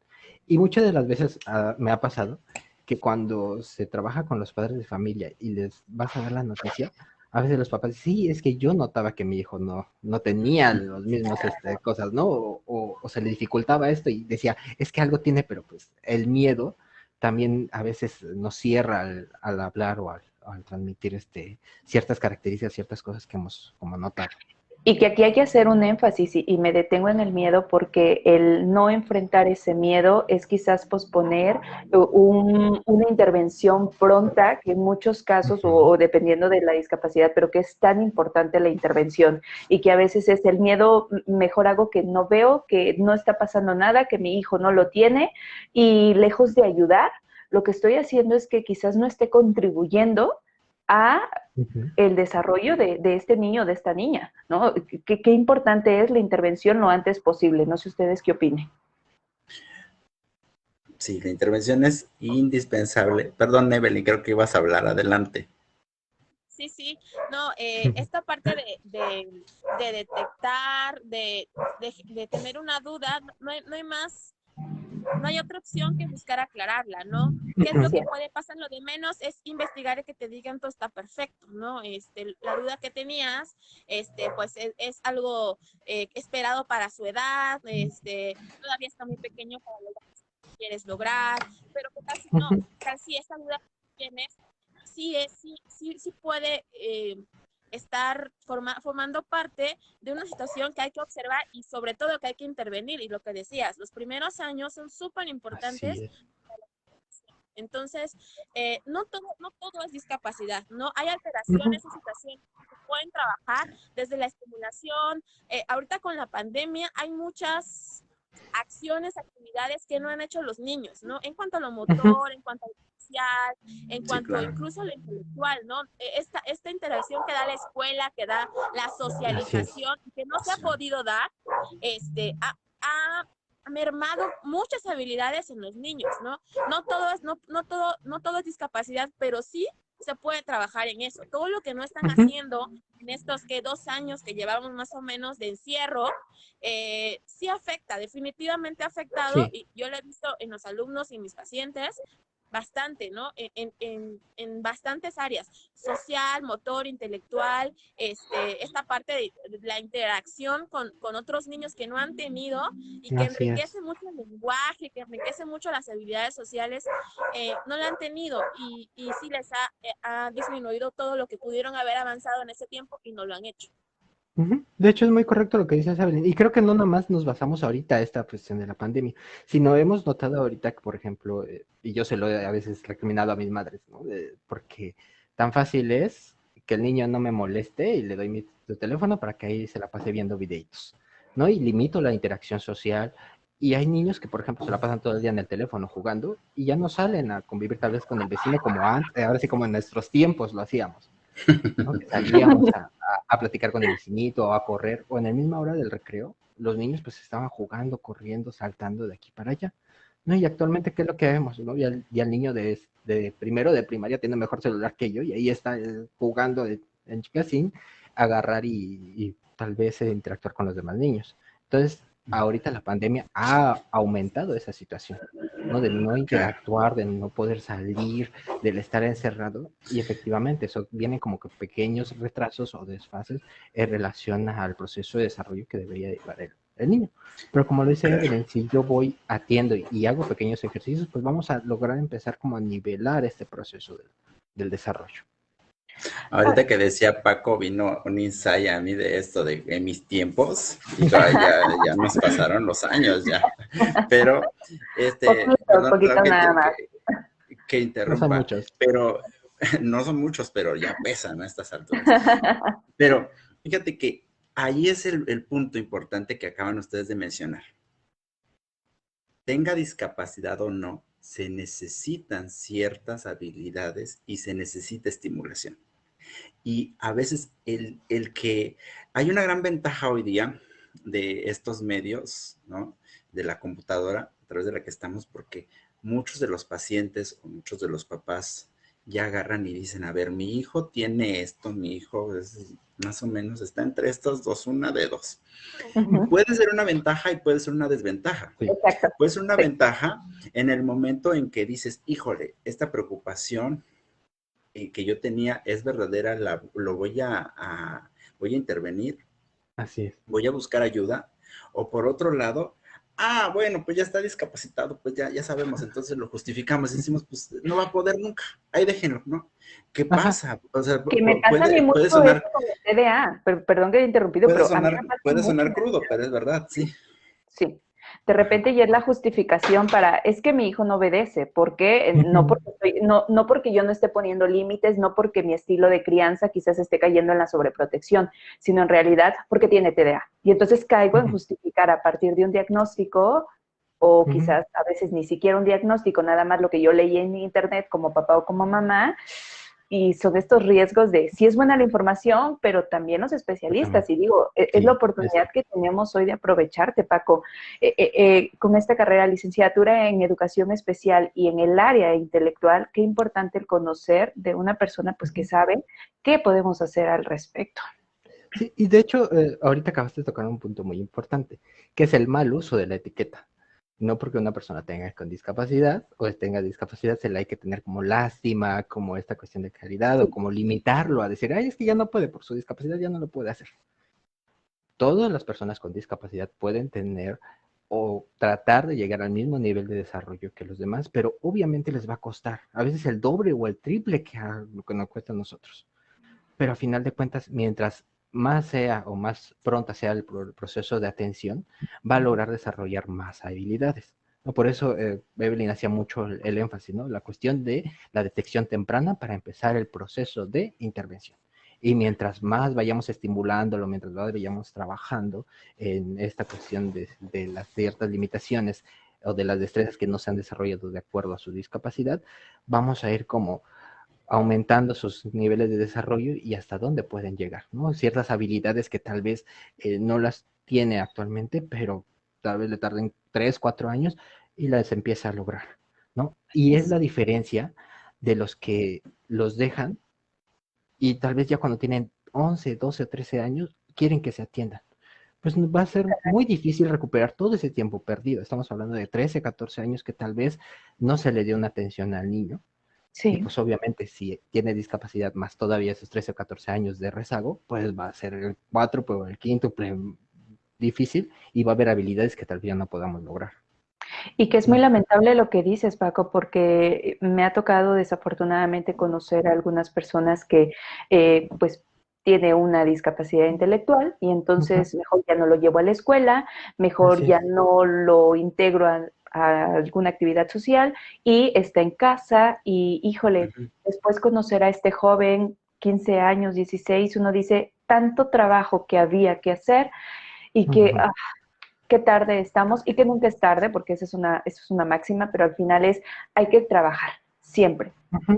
Y muchas de las veces me ha pasado que cuando se trabaja con los padres de familia y les vas a dar la noticia, a veces los papás dicen, sí, es que yo notaba que mi hijo no tenía los mismos cosas, ¿no? O se le dificultaba esto y decía, es que algo tiene, pero pues el miedo también a veces nos cierra al hablar o al transmitir ciertas características, ciertas cosas que hemos como notado. Y que aquí hay que hacer un énfasis y me detengo en el miedo porque el no enfrentar ese miedo es quizás posponer una intervención pronta, que en muchos casos, Ujú. o dependiendo de la discapacidad, pero que es tan importante la intervención y que a veces es el miedo, mejor hago que no veo, que no está pasando nada, que mi hijo no lo tiene y lejos de ayudar, lo que estoy haciendo es que quizás no esté contribuyendo a Ujú. el desarrollo de este niño, de esta niña, ¿no? Qué importante es la intervención lo antes posible. No sé ustedes qué opinen. Sí, la intervención es indispensable. Perdón, Evelyn, creo que ibas a hablar. Adelante. sí, sí, no, esta parte de detectar, de tener una duda, no hay más, no hay otra opción que buscar aclararla, ¿no? ¿Qué es lo Así que es. puede pasar? Lo de menos es investigar y que te digan todo está perfecto, ¿no? La duda que tenías, pues es algo esperado para su edad, todavía está muy pequeño para lo que quieres lograr, pero que casi no, Ujú. casi esa duda que tienes, sí puede estar formando parte de una situación que hay que observar y sobre todo que hay que intervenir. Y lo que decías, los primeros años son súper Así importantes. es. Entonces, no todo es discapacidad, ¿no? Hay Ujú. alteraciones o situaciones que pueden trabajar desde la estimulación. Ahorita con la pandemia hay muchas acciones, actividades que no han hecho los niños, ¿no? En cuanto a lo Ujú. motor, en cuanto a social, en Sí, cuanto claro. incluso a lo intelectual, ¿no? Esta interacción que da la escuela, que da la Así es. socialización, que no se ha podido dar, ha mermado muchas habilidades en los niños, ¿no? No todo es discapacidad, pero sí se puede trabajar en eso. Todo lo que no están haciendo en estos 2 años que llevamos más o menos de encierro, sí afecta, definitivamente ha afectado, Sí, y yo lo he visto en los alumnos y mis pacientes bastante, ¿no? En bastantes áreas, social, motor, intelectual, esta parte de la interacción con otros niños que no han tenido y que así es. enriquece mucho el lenguaje, que enriquece mucho las habilidades sociales, no lo han tenido y sí les ha disminuido todo lo que pudieron haber avanzado en ese tiempo y no lo han hecho. Ujú. De hecho, es muy correcto lo que dices, Evelyn. Y creo que no nomás nos basamos ahorita a esta cuestión de la pandemia, sino hemos notado ahorita que, por ejemplo, y yo se lo he a veces recriminado a mis madres, ¿no? Porque tan fácil es que el niño no me moleste y le doy su teléfono para que ahí se la pase viendo videitos, ¿no? Y limito la interacción social. Y hay niños que, por ejemplo, se la pasan todo el día en el teléfono jugando y ya no salen a convivir tal vez con el vecino como antes, ahora sí como en nuestros tiempos lo hacíamos, ¿no? Que salíamos a platicar con el vecinito, o a correr, o en la misma hora del recreo, los niños pues estaban jugando, corriendo, saltando de aquí para allá, ¿no? Y actualmente, ¿qué es lo que vemos, no? Ya el niño de primero de primaria tiene mejor celular que yo, y ahí está jugando en chica sin agarrar y tal vez interactuar con los demás niños. Entonces, ahorita la pandemia ha aumentado esa situación, ¿no? De no Claro. interactuar, de no poder salir, del estar encerrado, y efectivamente eso vienen como que pequeños retrasos o desfases en relación al proceso de desarrollo que debería llevar el niño. Pero como lo dice Claro. Evelyn, si yo voy, atiendo y hago pequeños ejercicios, pues vamos a lograr empezar como a nivelar este proceso del desarrollo. Ahorita que decía Paco, vino un insight a mí de esto, de mis tiempos, y ya nos pasaron los años ya. Pero, perdón, Poquito nada más. que No son interrumpa, muchos. pero no son muchos, pero ya pesan a estas alturas. Pero fíjate que ahí es el punto importante que acaban ustedes de mencionar. Tenga discapacidad o no, se necesitan ciertas habilidades y se necesita estimulación. Y a veces el que hay una gran ventaja hoy día de estos medios, ¿no? De la computadora a través de la que estamos, porque muchos de los pacientes o muchos de los papás ya agarran y dicen, a ver, mi hijo tiene esto, mi hijo es más o menos, está entre estos dos, una de dos. Y puede ser una ventaja y puede ser una desventaja. Sí. Exacto. Puede ser una Sí. ventaja en el momento en que dices, híjole, esta preocupación que yo tenía es verdadera, lo voy a intervenir, Así es. voy a buscar ayuda, o por otro lado, bueno, pues ya está discapacitado, pues ya sabemos, entonces lo justificamos y decimos, pues no va a poder nunca, ahí déjenlo, ¿no? ¿Qué Ajá. pasa? O sea, Que me pasa a mí puede mucho eso sonar, con el TDA, perdón que he interrumpido, pero a mí me pasa puede mucho. sonar crudo, pero es verdad, sí. Sí. De repente ya es la justificación para, es que mi hijo no obedece. ¿Por qué? No porque yo no esté poniendo límites, no porque mi estilo de crianza quizás esté cayendo en la sobreprotección, sino en realidad porque tiene TDA. Y entonces caigo en justificar a partir de un diagnóstico o quizás a veces ni siquiera un diagnóstico, nada más lo que yo leí en internet como papá o como mamá. Y son estos riesgos de, sí es buena la información, pero también los especialistas. Y digo, es la oportunidad que tenemos hoy de aprovecharte, Paco. Con esta carrera, licenciatura en educación especial y en el área intelectual, qué importante el conocer de una persona pues que sabe qué podemos hacer al respecto. Sí, y de hecho, ahorita acabaste de tocar un punto muy importante, que es el mal uso de la etiqueta. No porque una persona tenga con discapacidad o tenga discapacidad se le hay que tener como lástima, como esta cuestión de calidad o como limitarlo a decir, ay, es que ya no puede, por su discapacidad ya no lo puede hacer. Todas las personas con discapacidad pueden tener o tratar de llegar al mismo nivel de desarrollo que los demás, pero obviamente les va a costar, a veces el doble o el triple que a lo que nos cuesta a nosotros. Pero a final de cuentas, mientras más sea o más pronta sea el proceso de atención, va a lograr desarrollar más habilidades, ¿no? Por eso Evelyn hacía mucho el énfasis, ¿no? La cuestión de la detección temprana para empezar el proceso de intervención. Y mientras más vayamos estimulándolo, mientras más vayamos trabajando en esta cuestión de las ciertas limitaciones o de las destrezas que no se han desarrollado de acuerdo a su discapacidad, vamos a ir como aumentando sus niveles de desarrollo y hasta dónde pueden llegar, ¿no? Ciertas habilidades que tal vez no las tiene actualmente, pero tal vez le tarden 3, 4 años y las empieza a lograr, ¿no? Y es la diferencia de los que los dejan y tal vez ya cuando tienen 11, 12 o 13 años quieren que se atiendan. Pues va a ser muy difícil recuperar todo ese tiempo perdido. Estamos hablando de 13, 14 años que tal vez no se le dio una atención al niño. Y Sí. pues obviamente si tiene discapacidad más todavía esos 13 o 14 años de rezago, pues va a ser el 4 o el quíntuple difícil y va a haber habilidades que tal vez ya no podamos lograr. Y que es muy lamentable lo que dices, Paco, porque me ha tocado desafortunadamente conocer a algunas personas que pues tiene una discapacidad intelectual y entonces mejor ya no lo llevo a la escuela, mejor ya no lo integro a alguna actividad social y está en casa y híjole, después conocer a este joven, 15 años, 16, uno dice tanto trabajo que había que hacer y que qué tarde estamos y que nunca es tarde, porque eso es una máxima, pero al final hay que trabajar, siempre.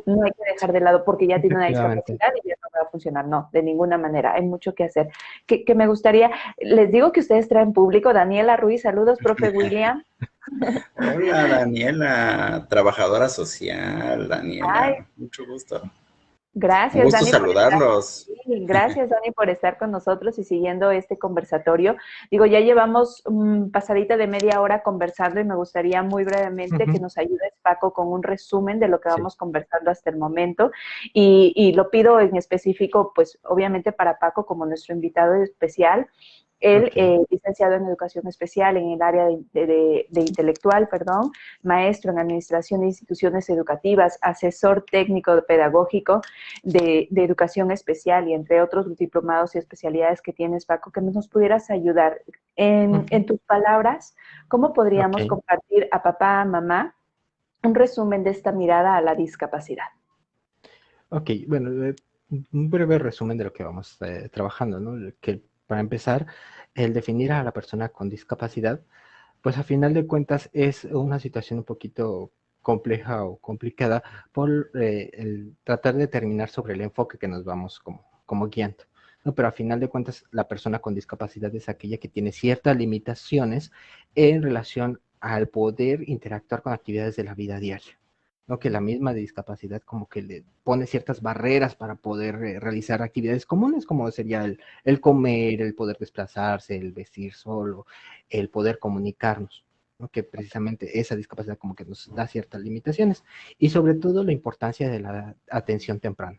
No hay que dejar de lado porque ya tiene una discapacidad y ya no va a funcionar. No, de ninguna manera. Hay mucho que hacer. Que me gustaría, les digo que ustedes traen público. Daniela Ruiz, saludos, profe William. Hola, Daniela, trabajadora social, Ay, Daniela, mucho gusto. Un gracias, gusto Dani, por estar, saludarlos. sí, gracias, Dani, por estar con nosotros y siguiendo este conversatorio. Digo, ya llevamos pasadita de media hora conversando y me gustaría muy brevemente que nos ayudes, Paco, con un resumen de lo que vamos conversando hasta el momento. Y lo pido en específico, pues, obviamente para Paco como nuestro invitado especial. Él, licenciado en Educación Especial en el área de intelectual, perdón, maestro en Administración de Instituciones Educativas, asesor técnico pedagógico de Educación Especial y entre otros diplomados y especialidades que tienes, Paco, que nos pudieras ayudar. En tus palabras, ¿cómo podríamos compartir a papá, a mamá, un resumen de esta mirada a la discapacidad? Ok, bueno, un breve resumen de lo que vamos trabajando, ¿no? Que para empezar, el definir a la persona con discapacidad, pues a final de cuentas es una situación un poquito compleja o complicada por el tratar de determinar sobre el enfoque que nos vamos como guiando, ¿no? Pero a final de cuentas, la persona con discapacidad es aquella que tiene ciertas limitaciones en relación al poder interactuar con actividades de la vida diaria, ¿no? Que la misma discapacidad como que le pone ciertas barreras para poder realizar actividades comunes, como sería el comer, el poder desplazarse, el vestir solo, el poder comunicarnos, ¿no? Que precisamente esa discapacidad como que nos da ciertas limitaciones. Y sobre todo la importancia de la atención temprana.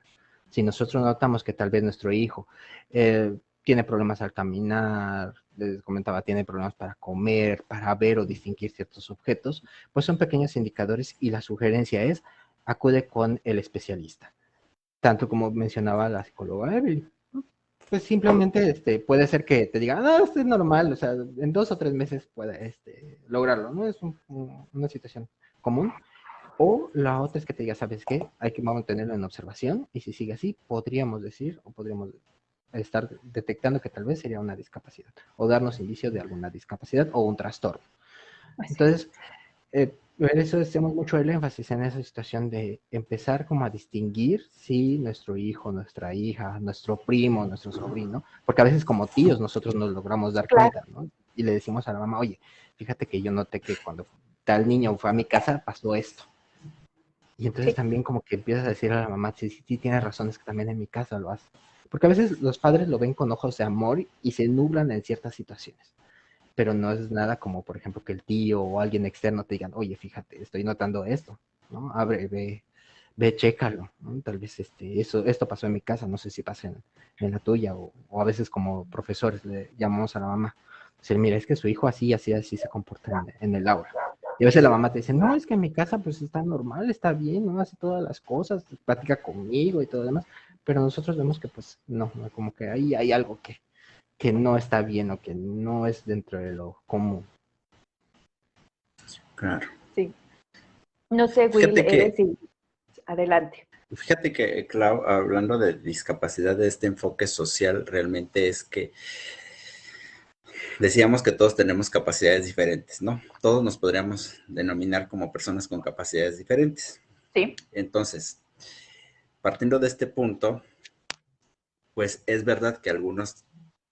Si nosotros notamos que tal vez nuestro hijo tiene problemas al caminar, les comentaba, tiene problemas para comer, para ver o distinguir ciertos objetos, pues son pequeños indicadores y la sugerencia es acude con el especialista. Tanto como mencionaba la psicóloga Evelyn. Pues simplemente puede ser que te diga, no, esto es normal, o sea, en 2 o 3 meses puede lograrlo, ¿no? Es una situación común. O la otra es que te diga, ¿sabes qué? Hay que mantenerlo en observación y si sigue así, podríamos decir o podríamos estar detectando que tal vez sería una discapacidad o darnos indicio de alguna discapacidad o un trastorno. Entonces, por eso hacemos mucho el énfasis en esa situación de empezar como a distinguir si nuestro hijo, nuestra hija, nuestro primo, nuestro sobrino, porque a veces como tíos nosotros nos logramos dar cuenta, ¿no? Y le decimos a la mamá, oye, fíjate que yo noté que cuando tal niño fue a mi casa pasó esto. Y entonces también como que empiezas a decir a la mamá, sí, tienes razón, es que también en mi casa lo hace. Porque a veces los padres lo ven con ojos de amor y se nublan en ciertas situaciones. Pero no es nada como, por ejemplo, que el tío o alguien externo te digan, oye, fíjate, estoy notando esto, ¿no? Abre, ve, chécalo, ¿no? Tal vez esto pasó en mi casa, no sé si pasa en la tuya, o a veces como profesores le llamamos a la mamá. Decir, mira, es que su hijo así se comporta en el aula. Y a veces la mamá te dice, no, es que en mi casa pues está normal, está bien, ¿no? Hace todas las cosas, platica conmigo y todo lo demás, pero nosotros vemos que pues no, como que ahí hay algo que no está bien o que no es dentro de lo común. Claro. Sí. No sé, Will, adelante. Fíjate que, Clau, hablando de discapacidad, de este enfoque social, realmente es que decíamos que todos tenemos capacidades diferentes, ¿no? Todos nos podríamos denominar como personas con capacidades diferentes. Sí. Entonces, partiendo de este punto, pues es verdad que algunos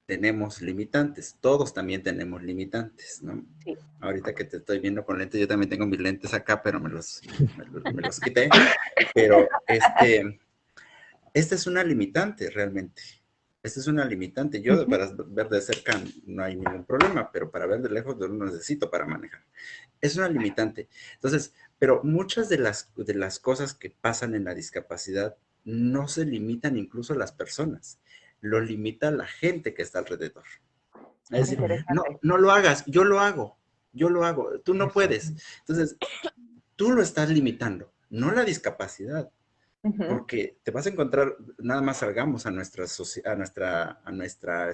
tenemos limitantes, todos también tenemos limitantes, ¿no? Sí. Ahorita que te estoy viendo con lentes, yo también tengo mis lentes acá, pero me los quité. Pero esta es una limitante realmente. Esta es una limitante. Yo para ver de cerca no hay ningún problema, pero para ver de lejos yo lo necesito para manejar. Es una limitante. Entonces, pero muchas de las cosas que pasan en la discapacidad no se limitan incluso a las personas, lo limita la gente que está alrededor. Es decir, no lo hagas, yo lo hago, tú no puedes. Entonces, tú lo estás limitando, no la discapacidad. Porque te vas a encontrar, nada más salgamos a nuestra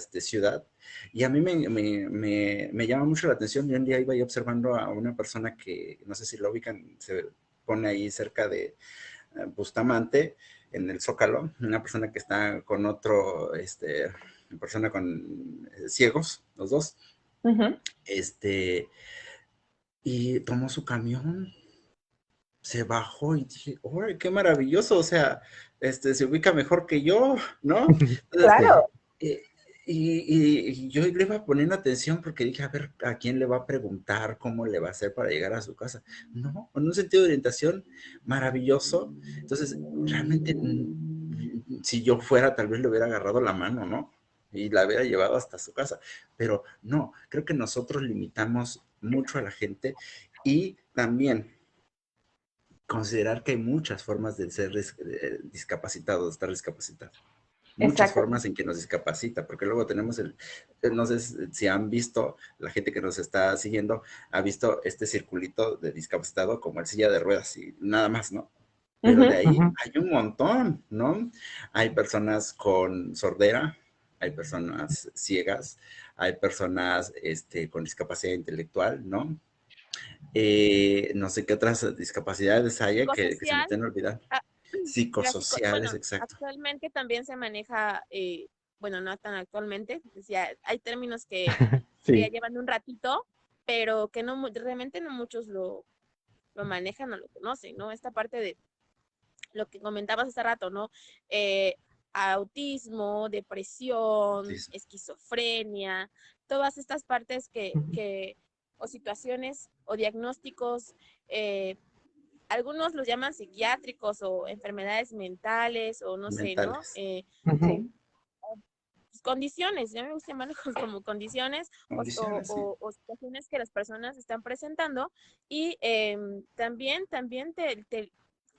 ciudad, y a mí me llama mucho la atención. Yo un día iba ahí observando a una persona que, no sé si lo ubican, se pone ahí cerca de Bustamante, en el Zócalo, una persona que está con otro, una persona con ciegos, los dos, y tomó su camión, se bajó y dije, ¡oh, qué maravilloso! O sea, se ubica mejor que yo, ¿no? Entonces, claro. Y yo le iba poniendo atención porque dije, a ver, ¿a quién le va a preguntar cómo le va a hacer para llegar a su casa? No, con un sentido de orientación maravilloso. Entonces, realmente, si yo fuera, tal vez le hubiera agarrado la mano, ¿no? Y la hubiera llevado hasta su casa. Pero no, creo que nosotros limitamos mucho a la gente, y también considerar que hay muchas formas de ser discapacitado, de estar discapacitado. Muchas Exacto. formas en que nos discapacita, porque luego tenemos no sé si han visto, la gente que nos está siguiendo, ha visto este circulito de discapacitado como el silla de ruedas y nada más, ¿no? Pero de ahí hay un montón, ¿no? Hay personas con sordera, hay personas ciegas, hay personas con discapacidad intelectual, ¿no? No sé qué otras discapacidades haya que se me estén olvidando. Psicosociales, exacto. Actualmente también se maneja, bueno, no tan actualmente, ya hay términos que ya llevan un ratito, pero que no realmente no muchos lo manejan o lo conocen, ¿no? Esta parte de lo que comentabas hace rato, ¿no? Autismo, depresión, esquizofrenia, todas estas partes o situaciones o diagnósticos, algunos los llaman psiquiátricos o enfermedades mentales o no sé, ¿no? Condiciones, ya me gusta llamarlos como condiciones, o situaciones que las personas están presentando, y también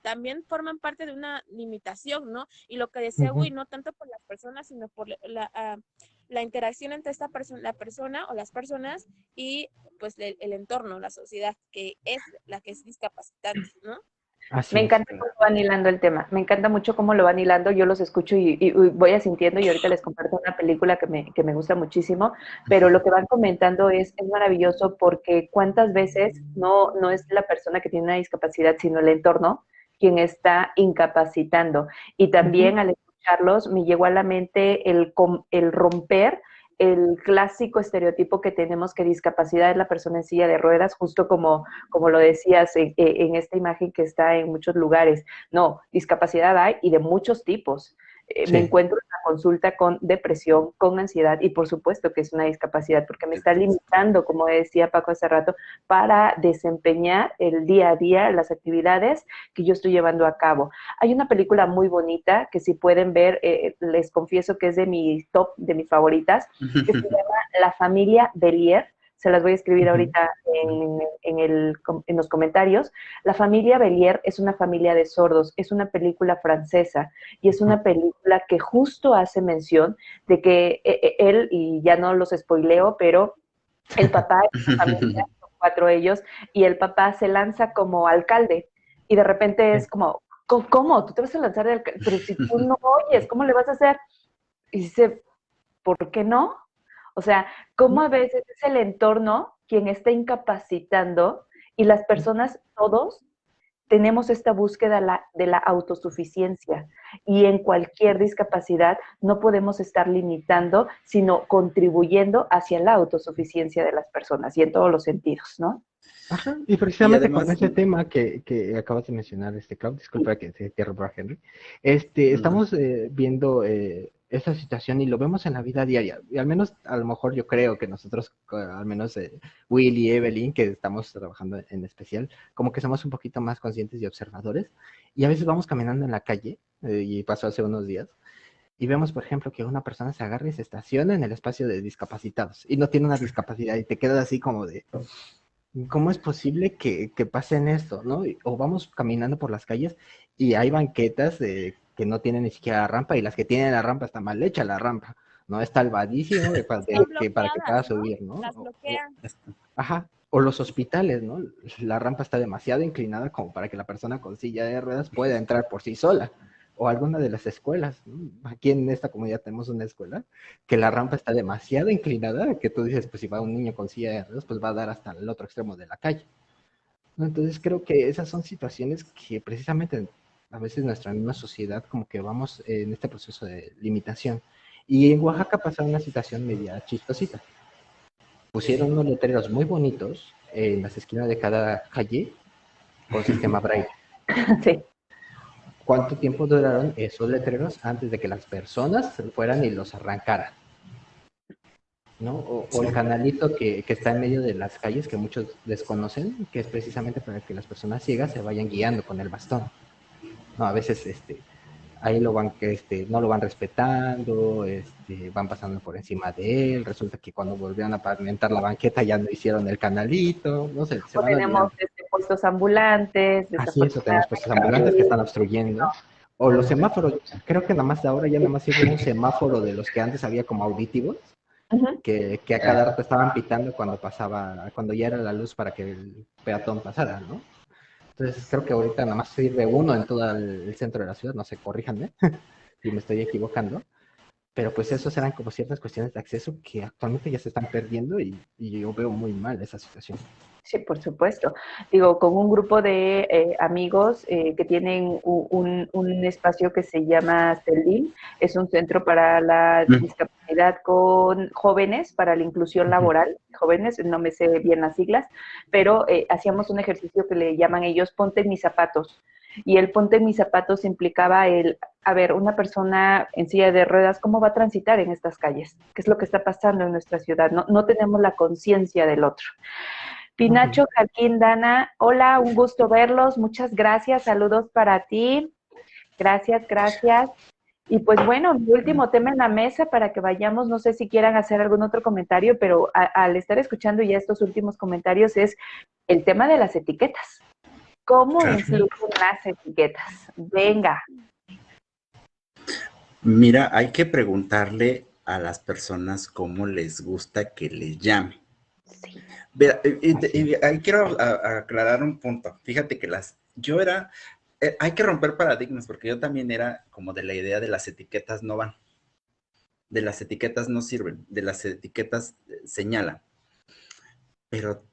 también forman parte de una limitación, ¿no? Y lo que decía Gui, no tanto por las personas, sino por la interacción entre la persona o las personas y pues el entorno, la sociedad, que es la que es discapacitante, ¿no? Me encanta cómo van hilando el tema, me encanta mucho cómo lo van hilando, yo los escucho y voy asintiendo, y ahorita les comparto una película que me gusta muchísimo, pero lo que van comentando es maravilloso, porque cuántas veces no es la persona que tiene una discapacidad, sino el entorno quien está incapacitando. Y también al escucharlos me llegó a la mente el romper el clásico estereotipo que tenemos, que discapacidad es la persona en silla de ruedas, justo como lo decías en esta imagen que está en muchos lugares. No, discapacidad hay, y de muchos tipos. Me encuentro en la consulta con depresión, con ansiedad, y por supuesto que es una discapacidad, porque me está limitando, como decía Paco hace rato, para desempeñar el día a día las actividades que yo estoy llevando a cabo. Hay una película muy bonita que, si pueden ver, les confieso que es de mis top, de mis favoritas, que se llama La familia Bélier. Se las voy a escribir ahorita en los comentarios. La familia Bélier es una familia de sordos, es una película francesa, y es una película que justo hace mención de que él, y ya no los spoileo, pero el papá es una familia, son 4 ellos, y el papá se lanza como alcalde, y de repente es como, ¿cómo? ¿Tú te vas a lanzar de alcalde? Pero si tú no oyes, ¿cómo le vas a hacer? Y dice, ¿por qué no? O sea, cómo a veces es el entorno quien está incapacitando, y las personas, todos, tenemos esta búsqueda de la autosuficiencia y en cualquier discapacidad no podemos estar limitando, sino contribuyendo hacia la autosuficiencia de las personas y en todos los sentidos, ¿no? Ajá, y precisamente con ese tema que acabas de mencionar, Clau, disculpa que te interrumpa, Henry, estamos viendo esa situación y lo vemos en la vida diaria, y al menos, a lo mejor yo creo que nosotros, al menos Will y Evelyn, que estamos trabajando en especial, como que somos un poquito más conscientes y observadores, y a veces vamos caminando en la calle, y pasó hace unos días, y vemos, por ejemplo, que una persona se agarra y se estaciona en el espacio de discapacitados, y no tiene una discapacidad, y te quedas así como de... ¿Cómo es posible que pasen esto, no? O vamos caminando por las calles y hay banquetas que no tienen ni siquiera rampa y las que tienen la rampa está mal hecha la rampa, ¿no? Está albadísimo para que puedas subir, ¿no? Las bloquean. Ajá. O los hospitales, ¿no? La rampa está demasiado inclinada como para que la persona con silla de ruedas pueda entrar por sí sola. O alguna de las escuelas, ¿no? Aquí en esta comunidad tenemos una escuela que la rampa está demasiado inclinada, que tú dices, pues si va un niño con silla de ruedas, pues va a dar hasta el otro extremo de la calle, ¿no? Entonces creo que esas son situaciones que precisamente a veces nuestra misma sociedad como que vamos en este proceso de limitación. Y en Oaxaca pasa una situación media chistosita. Pusieron unos letreros muy bonitos en las esquinas de cada calle con sistema braille. Sí. ¿Cuánto tiempo duraron esos letreros antes de que las personas fueran y los arrancaran? ¿No? O el canalito que está en medio de las calles que muchos desconocen, que es precisamente para que las personas ciegas se vayan guiando con el bastón. No, a veces ahí lo van no lo van respetando, van pasando por encima de él, resulta que cuando volvieron a pavimentar la banqueta ya no hicieron el canalito, no sé, se O van tenemos olvidando. puestos ambulantes. Así es, o tenemos puestos ambulantes que están obstruyendo. O los semáforos, creo que nada más ahora ya nada más sirve un semáforo de los que antes había como auditivos, que a cada rato estaban pitando cuando ya era la luz para que el peatón pasara, ¿no? Entonces creo que ahorita nada más sirve uno en todo el centro de la ciudad, no sé, corríjanme si me estoy equivocando, pero pues esos eran como ciertas cuestiones de acceso que actualmente ya se están perdiendo y yo veo muy mal esa situación. Sí, por supuesto. Digo, con un grupo de amigos que tienen un espacio que se llama CELDIM, es un centro para la discapacidad con jóvenes, para la inclusión laboral, jóvenes, no me sé bien las siglas, pero hacíamos un ejercicio que le llaman ellos ponte en mis zapatos. Y el ponte en mis zapatos implicaba a ver, una persona en silla de ruedas, ¿cómo va a transitar en estas calles? ¿Qué es lo que está pasando en nuestra ciudad? No tenemos la conciencia del otro. Pinacho, Joaquín, Dana, hola, un gusto verlos, muchas gracias, saludos para ti, gracias. Y pues bueno, mi último tema en la mesa para que vayamos, no sé si quieran hacer algún otro comentario, pero al estar escuchando ya estos últimos comentarios es el tema de las etiquetas. ¿Cómo influyen las etiquetas? Venga. Mira, hay que preguntarle a las personas cómo les gusta que les llame. Sí. Ahí quiero aclarar un punto. Fíjate que hay que romper paradigmas, porque yo también era como de la idea de las etiquetas no van, de las etiquetas no sirven, de las etiquetas señalan. Pero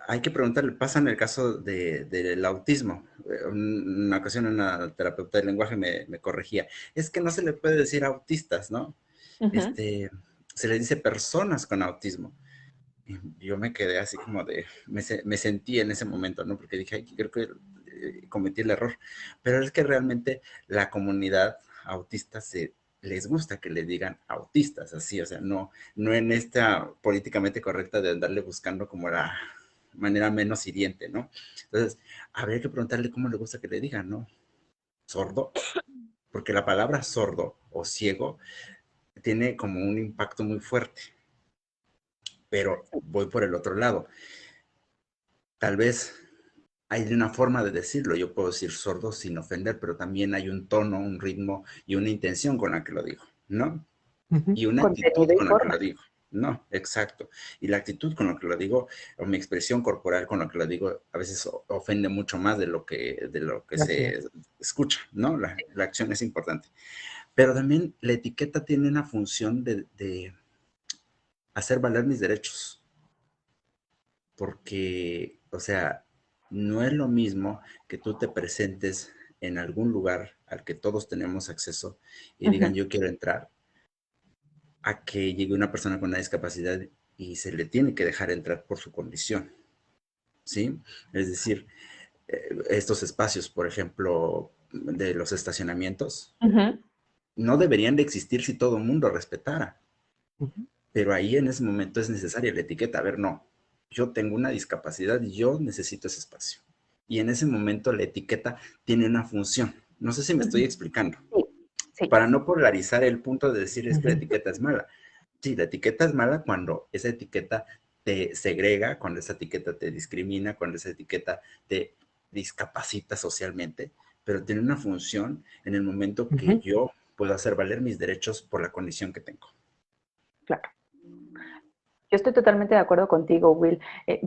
hay que preguntarle, pasa en el caso del autismo. Una ocasión una terapeuta del lenguaje me corregía, es que no se le puede decir autistas, ¿no? Se le dice personas con autismo. Yo me quedé así como me sentí en ese momento, ¿no? Porque dije, creo que cometí el error. Pero es que realmente la comunidad autista les gusta que le digan autistas, así, o sea, no en esta políticamente correcta de andarle buscando como la manera menos hiriente, ¿no? Entonces, habría que preguntarle cómo le gusta que le digan, ¿no? ¿Sordo? Porque la palabra sordo o ciego tiene como un impacto muy fuerte. Pero voy por el otro lado. Tal vez hay una forma de decirlo. Yo puedo decir sordo sin ofender, pero también hay un tono, un ritmo y una intención con la que lo digo, ¿no? Y una actitud con la que lo digo. No, exacto. Y la actitud con la que lo digo, o mi expresión corporal con la que lo digo, a veces ofende mucho más de lo que se escucha, ¿no? La acción es importante. Pero también la etiqueta tiene una función de hacer valer mis derechos. Porque, o sea, No es lo mismo que tú te presentes en algún lugar al que todos tenemos acceso y digan Ujú. yo quiero entrar, a que llegue una persona con una discapacidad y se le tiene que dejar entrar por su condición, ¿sí? Es decir, estos espacios, por ejemplo, de los estacionamientos, Ujú. no deberían de existir si todo el mundo respetara, Ujú. pero ahí en ese momento es necesaria la etiqueta. A ver, no, yo tengo una discapacidad y yo necesito ese espacio. Y en ese momento la etiqueta tiene una función. No sé si me estoy Ujú. explicando. Sí, sí. Para no polarizar el punto de decir es que la Ujú. etiqueta es mala. Sí, la etiqueta es mala cuando esa etiqueta te segrega, cuando esa etiqueta te discrimina, cuando esa etiqueta te discapacita socialmente, pero tiene una función en el momento que Ujú. yo puedo hacer valer mis derechos por la condición que tengo. Claro. Yo estoy totalmente de acuerdo contigo, Will.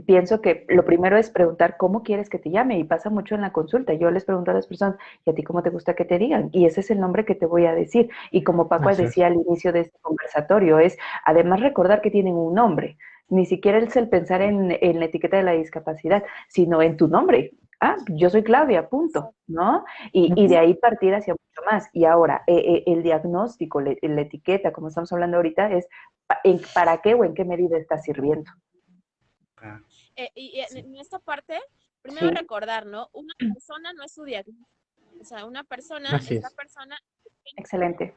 Pienso que lo primero es preguntar cómo quieres que te llame y pasa mucho en la consulta. Yo les pregunto a las personas, ¿y a ti cómo te gusta que te digan? Y ese es el nombre que te voy a decir. Y como Paco Así es. decía al inicio de este conversatorio, es además recordar que tienen un nombre. Ni siquiera es el pensar en la etiqueta de la discapacidad, sino en tu nombre. Ah, yo soy Claudia, punto, ¿no? Y de Ujú. ahí partir hacia mucho más. Y ahora, el diagnóstico, la etiqueta, como estamos hablando ahorita, es para qué o en qué medida está sirviendo. Ah, Y sí, en esta parte, primero Sí, recordar, ¿no? Una persona no es su diagnóstico. O sea, una persona, Así esta es. persona tiene excelente.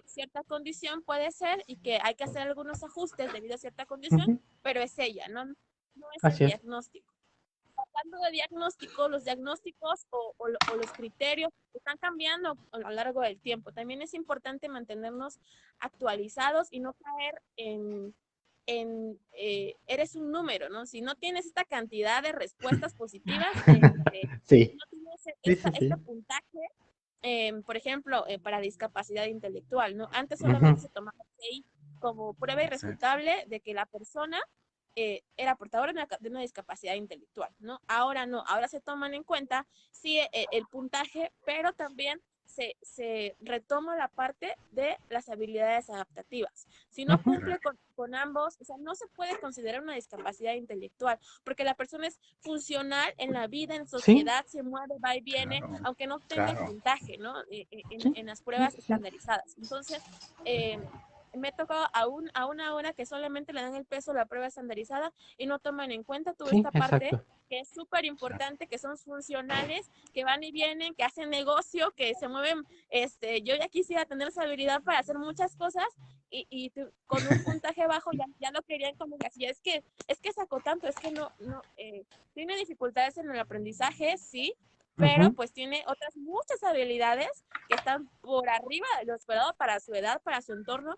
cierta condición puede ser y que hay que hacer algunos ajustes debido a cierta condición, Ujú. pero es ella, no es el Así es. diagnóstico. Hablando de diagnóstico, los diagnósticos o los criterios están cambiando a lo largo del tiempo. También es importante mantenernos actualizados y no caer eres un número, ¿no? Si no tienes esta cantidad de respuestas positivas, Sí, no tienes sí, sí, este sí. puntaje, por ejemplo, para discapacidad intelectual, ¿no? Antes Ujú. solamente se tomaba CI como prueba sí. irrefutable de que la persona era portadora de una discapacidad intelectual, ¿no? Ahora no, ahora se toman en cuenta, sí, el puntaje, pero también se retoma la parte de las habilidades adaptativas. Si no Ujú. cumple con ambos, o sea, no se puede considerar una discapacidad intelectual, porque la persona es funcional en la vida, en Sí, sociedad, se mueve, va y viene, Claro, aunque no tenga el claro. puntaje, ¿no? sí, En las sí, pruebas sí, sí. estandarizadas. Entonces, eh, me tocó a una hora que solamente le dan el peso a la prueba estandarizada y no toman en cuenta toda Sí, esta parte exacto. que es súper Claro. importante, que son funcionales, que van y vienen, que hacen negocio, que se mueven. Yo ya quisiera tener esa habilidad para hacer muchas cosas con un puntaje bajo ya lo querían como que así, es que sacó tanto, es que tiene dificultades en el aprendizaje, sí, pero Ujú. pues tiene otras muchas habilidades que están por arriba de lo esperado para su edad, para su entorno,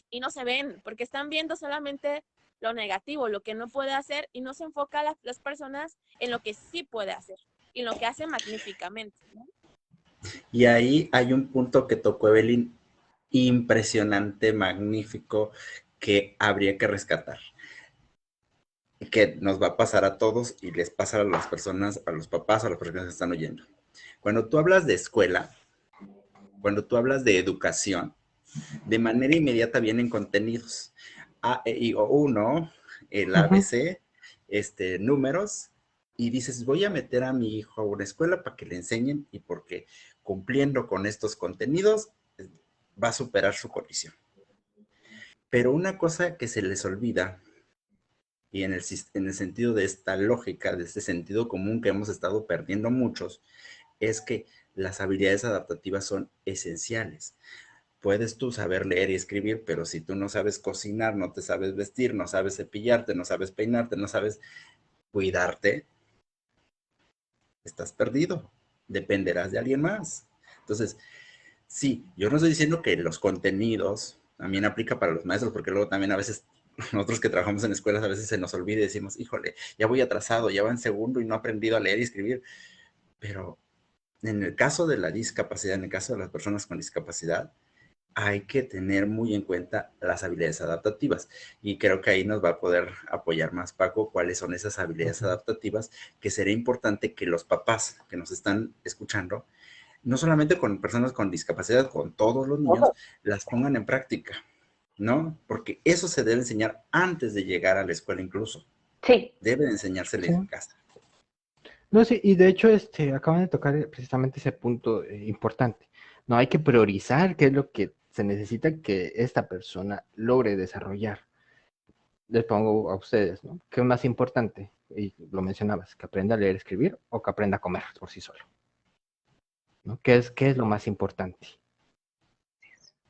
y no se ven, porque están viendo solamente lo negativo, lo que no puede hacer, y no se enfoca las personas en lo que sí puede hacer, y en lo que hace magníficamente, ¿no? Y ahí hay un punto que tocó Evelyn impresionante, magnífico, que habría que rescatar, que nos va a pasar a todos y les pasa a las personas, a los papás, a las personas que están oyendo. Cuando tú hablas de escuela, cuando tú hablas de educación, de manera inmediata vienen contenidos. A, E, I, O, U, ¿no? El Ujú. ABC, números, y dices, voy a meter a mi hijo a una escuela para que le enseñen y porque cumpliendo con estos contenidos va a superar su condición. Pero una cosa que se les olvida, y en el sentido de esta lógica, de este sentido común que hemos estado perdiendo muchos, es que las habilidades adaptativas son esenciales. Puedes tú saber leer y escribir, pero si tú no sabes cocinar, no te sabes vestir, no sabes cepillarte, no sabes peinarte, no sabes cuidarte, estás perdido. Dependerás de alguien más. Entonces, sí, yo no estoy diciendo que los contenidos también aplica para los maestros, porque luego también a veces nosotros que trabajamos en escuelas a veces se nos olvida y decimos, híjole, ya voy atrasado, ya va en segundo y no he aprendido a leer y escribir. Pero en el caso de la discapacidad, en el caso de las personas con discapacidad, hay que tener muy en cuenta las habilidades adaptativas. Y creo que ahí nos va a poder apoyar más Paco cuáles son esas habilidades Ujú. adaptativas que sería importante que los papás que nos están escuchando, no solamente con personas con discapacidad, con todos los niños, las pongan en práctica, ¿no? Porque eso se debe enseñar antes de llegar a la escuela incluso. Sí, Debe de enseñársele Sí, en casa. No sé, y de hecho, acaban de tocar precisamente ese punto importante. No hay que priorizar qué es lo que se necesita que esta persona logre desarrollar. Les pongo a ustedes, ¿no? ¿Qué es más importante? Y lo mencionabas, que aprenda a leer, escribir o que aprenda a comer por sí solo, ¿no? ¿Qué es lo más importante?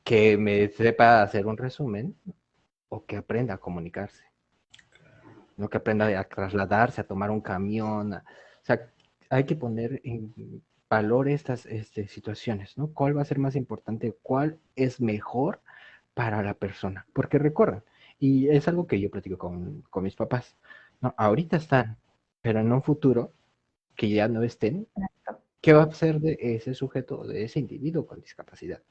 Que me sepa hacer un resumen o que aprenda a comunicarse, ¿no? Que aprenda a trasladarse, a tomar un camión. O sea, hay que poner en valor estas situaciones, ¿no? ¿Cuál va a ser más importante? ¿Cuál es mejor para la persona? Porque recuerden, y es algo que yo platico con mis papás, ¿no? Ahorita están, pero en un futuro que ya no estén, ¿qué va a ser de ese sujeto, de ese individuo con discapacidad?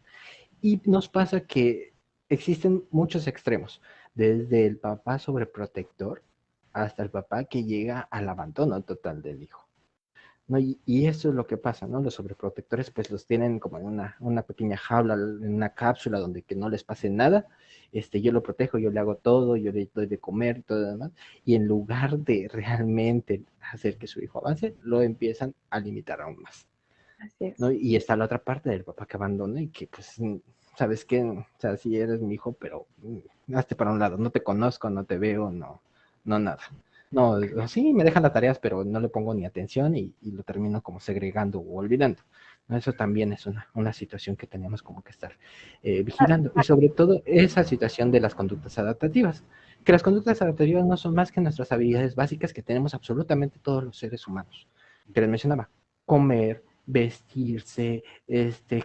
Y nos pasa que existen muchos extremos, desde el papá sobreprotector hasta el papá que llega al abandono total del hijo, ¿no? Y eso es lo que pasa, ¿no? Los sobreprotectores pues los tienen como en una pequeña jaula, en una cápsula donde que no les pase nada, yo lo protejo, yo le hago todo, yo le doy de comer y todo lo demás, y en lugar de realmente hacer que su hijo avance, lo empiezan a limitar aún más. Así es. ¿No? Y está la otra parte del papá que abandona y que, pues, ¿sabes qué? O sea, sí eres mi hijo, pero hazte para un lado, no te conozco, no te veo, no nada. No, sí, me dejan las tareas, pero no le pongo ni atención y lo termino como segregando o olvidando. ¿No? Eso también es una situación que tenemos como que estar vigilando. Y sobre todo esa situación de las conductas adaptativas. Que las conductas adaptativas no son más que nuestras habilidades básicas que tenemos absolutamente todos los seres humanos. Que les mencionaba, comer, vestirse,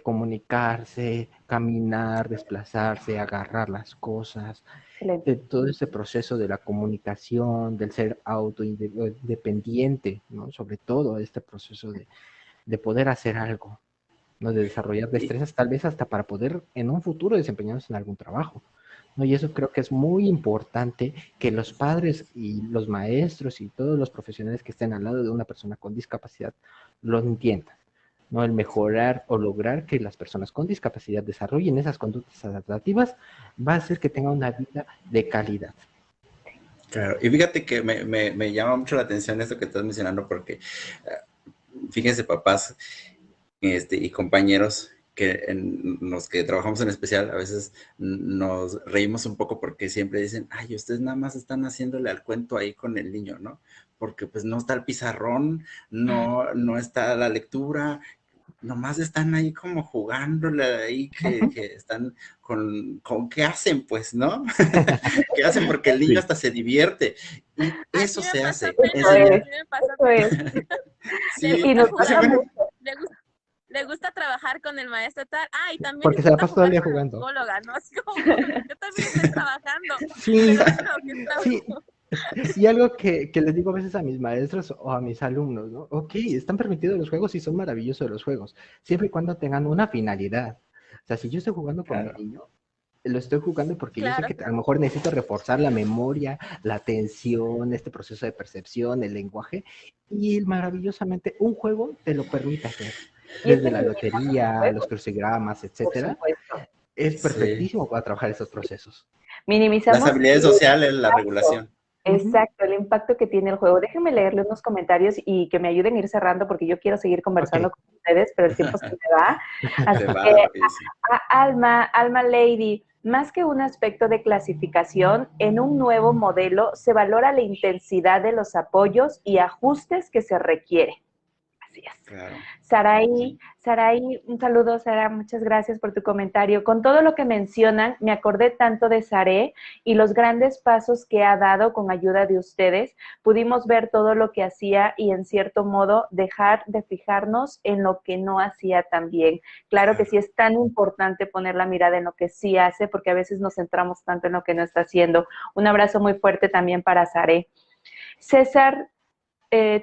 comunicarse, caminar, desplazarse, agarrar las cosas, Excelente. todo ese proceso de la comunicación, del ser autoindependiente, ¿no? Sobre todo este proceso de poder hacer algo, ¿no? De desarrollar Y, destrezas, tal vez hasta para poder en un futuro desempeñarnos en algún trabajo, ¿no? Y eso creo que es muy importante que los padres y los maestros y todos los profesionales que estén al lado de una persona con discapacidad lo entiendan, ¿no? El mejorar o lograr que las personas con discapacidad desarrollen esas conductas adaptativas va a hacer que tengan una vida de calidad. claro, y fíjate que me llama mucho la atención esto que estás mencionando porque, fíjense papás y compañeros que en los que trabajamos en especial, a veces nos reímos un poco porque siempre dicen, ay, ustedes nada más están haciéndole al cuento ahí con el niño, ¿no? Porque pues no está el pizarrón, no está la lectura, nomás están ahí como jugándole ahí, que están con qué hacen, pues, ¿no? ¿Qué hacen? Porque el niño Sí. hasta se divierte. Y Así eso me se pasó, hace, Eso Pedro, es, enseñar. así me pasó, eso es. le Sí, gusta Nos hace gusta jugar, bueno. mucho. le gusta, le gusta trabajar con el maestro tal, y también Porque se la disfruta pasa todo el jugar día con la jugando. psicóloga, ¿no? Así como, yo también estoy trabajando, Sí, pero bueno, ¿qué sí. trabajo? Y algo que les digo a veces a mis maestros o a mis alumnos, ¿no? Ok, están permitidos los juegos y son maravillosos los juegos, siempre y cuando tengan una finalidad. O sea, si yo estoy jugando con mi Claro. niño, lo estoy jugando porque yo sé Claro, que a lo mejor necesito reforzar la memoria, la atención, este proceso de percepción, el lenguaje, y maravillosamente un juego te lo permite hacer. Y es Desde que la minimizamos los lotería, los juegos, crucigramas, por etcétera, supuesto. es Sí. perfectísimo para trabajar esos procesos. Las Minimizamos habilidades el sociales, la impacto. regulación. Ujú. Exacto, el impacto que tiene el juego. Déjenme leerle unos comentarios y que me ayuden a ir cerrando porque yo quiero seguir Ok. conversando con ustedes, pero el tiempo se me va. Se Así que, va rapidísimo. Alma Lady, más que un aspecto de clasificación, en un nuevo modelo se valora la intensidad de los apoyos y ajustes que se requiere. Así es. Claro. Saraí, un saludo, Sara, muchas gracias por tu comentario. Con todo lo que mencionan, me acordé tanto de Saré y los grandes pasos que ha dado con ayuda de ustedes. Pudimos ver todo lo que hacía y, en cierto modo, dejar de fijarnos en lo que no hacía tan bien. Claro que Claro. sí es tan importante poner la mirada en lo que sí hace, porque a veces nos centramos tanto en lo que no está haciendo. Un abrazo muy fuerte también para Saré. César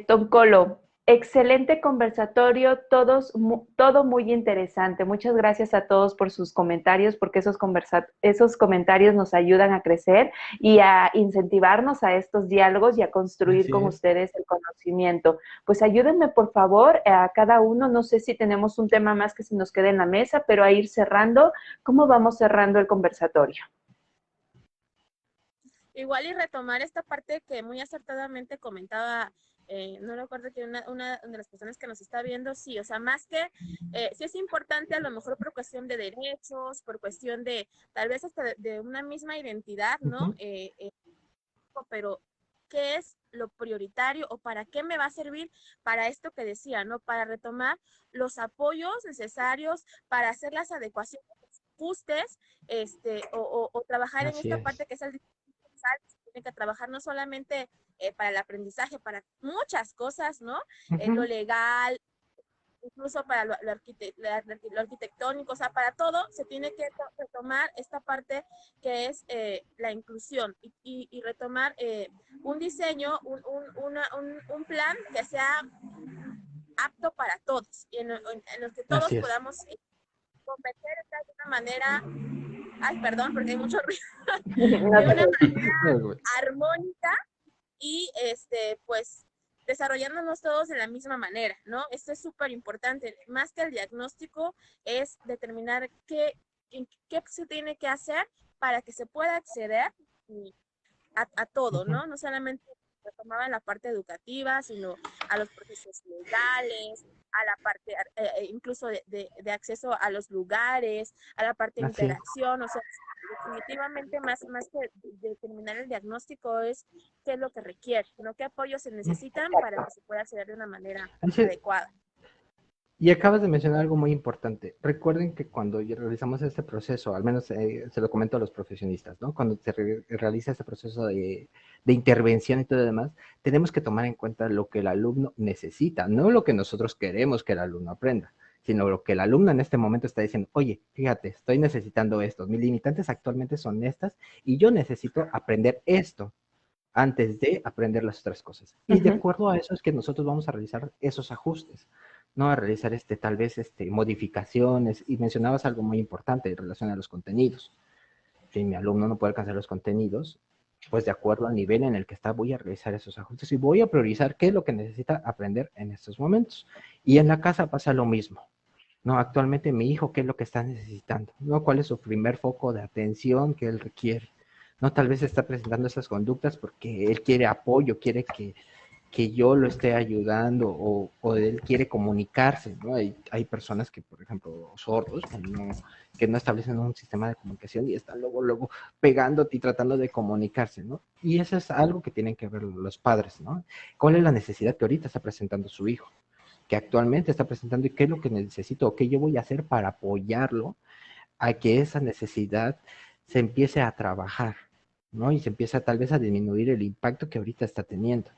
Toncolo, excelente conversatorio, todo muy interesante. Muchas gracias a todos por sus comentarios, porque esos comentarios nos ayudan a crecer y a incentivarnos a estos diálogos y a construir Así con es. ustedes el conocimiento. Pues ayúdenme, por favor, a cada uno. No sé si tenemos un tema más que se nos quede en la mesa, pero a ir cerrando. ¿Cómo vamos cerrando el conversatorio? igual y retomar esta parte que muy acertadamente comentaba no recuerdo que una de las personas que nos está viendo, sí, o sea, más que, sí es importante a lo mejor por cuestión de derechos, por cuestión de, tal vez hasta de una misma identidad, ¿no? Pero, ¿qué es lo prioritario o para qué me va a servir para esto que decía, ¿no? Para retomar los apoyos necesarios, para hacer las adecuaciones, los ajustes, o trabajar en Así esta es. parte que es el tiene que trabajar no solamente para el aprendizaje, para muchas cosas, ¿no? Lo legal, incluso para lo arquitectónico, o sea, para todo se tiene que retomar esta parte que es la inclusión y retomar un diseño, un plan que sea apto para todos y en los que todos Así es. podamos competir de una manera, ay, perdón, porque hay mucho ruido, No de te una preocupes. manera armónica y pues desarrollándonos todos de la misma manera, ¿no? Esto es súper importante. Más que el diagnóstico es determinar qué se tiene que hacer para que se pueda acceder a todo, ¿no? No solamente retomaba la parte educativa, sino a los procesos legales, a la parte incluso de acceso a los lugares, a la parte de Así es. interacción, o sea, definitivamente más que determinar el diagnóstico es qué es lo que requiere, ¿no? ¿Qué apoyos se necesitan para que se pueda acceder de una manera Así es. adecuada? Y acabas de mencionar algo muy importante. Recuerden que cuando realizamos este proceso, al menos se lo comento a los profesionistas, ¿no? Cuando se realiza este proceso de intervención y todo lo demás, tenemos que tomar en cuenta lo que el alumno necesita, no lo que nosotros queremos que el alumno aprenda, sino lo que el alumno en este momento está diciendo, oye, fíjate, estoy necesitando esto, mis limitantes actualmente son estas y yo necesito aprender esto antes de aprender las otras cosas. Y de acuerdo a eso es que nosotros vamos a realizar esos ajustes, ¿no? A realizar tal vez modificaciones. Y mencionabas algo muy importante en relación a los contenidos. Si mi alumno no puede alcanzar los contenidos, pues de acuerdo al nivel en el que está, voy a realizar esos ajustes y voy a priorizar qué es lo que necesita aprender en estos momentos. Y en la casa pasa lo mismo. No, actualmente mi hijo, ¿qué es lo que está necesitando? ¿No? ¿Cuál es su primer foco de atención que él requiere? No, tal vez está presentando esas conductas porque él quiere apoyo, quiere que yo lo esté ayudando o él quiere comunicarse, ¿no? Hay personas que, por ejemplo, sordos, que no establecen un sistema de comunicación y están luego pegándote y tratando de comunicarse, ¿no? Y eso es algo que tienen que ver los padres, ¿no? ¿Cuál es la necesidad que ahorita está presentando su hijo? Que actualmente está presentando y qué es lo que necesito o qué yo voy a hacer para apoyarlo a que esa necesidad se empiece a trabajar, ¿no? Y se empieza tal vez a disminuir el impacto que ahorita está teniendo,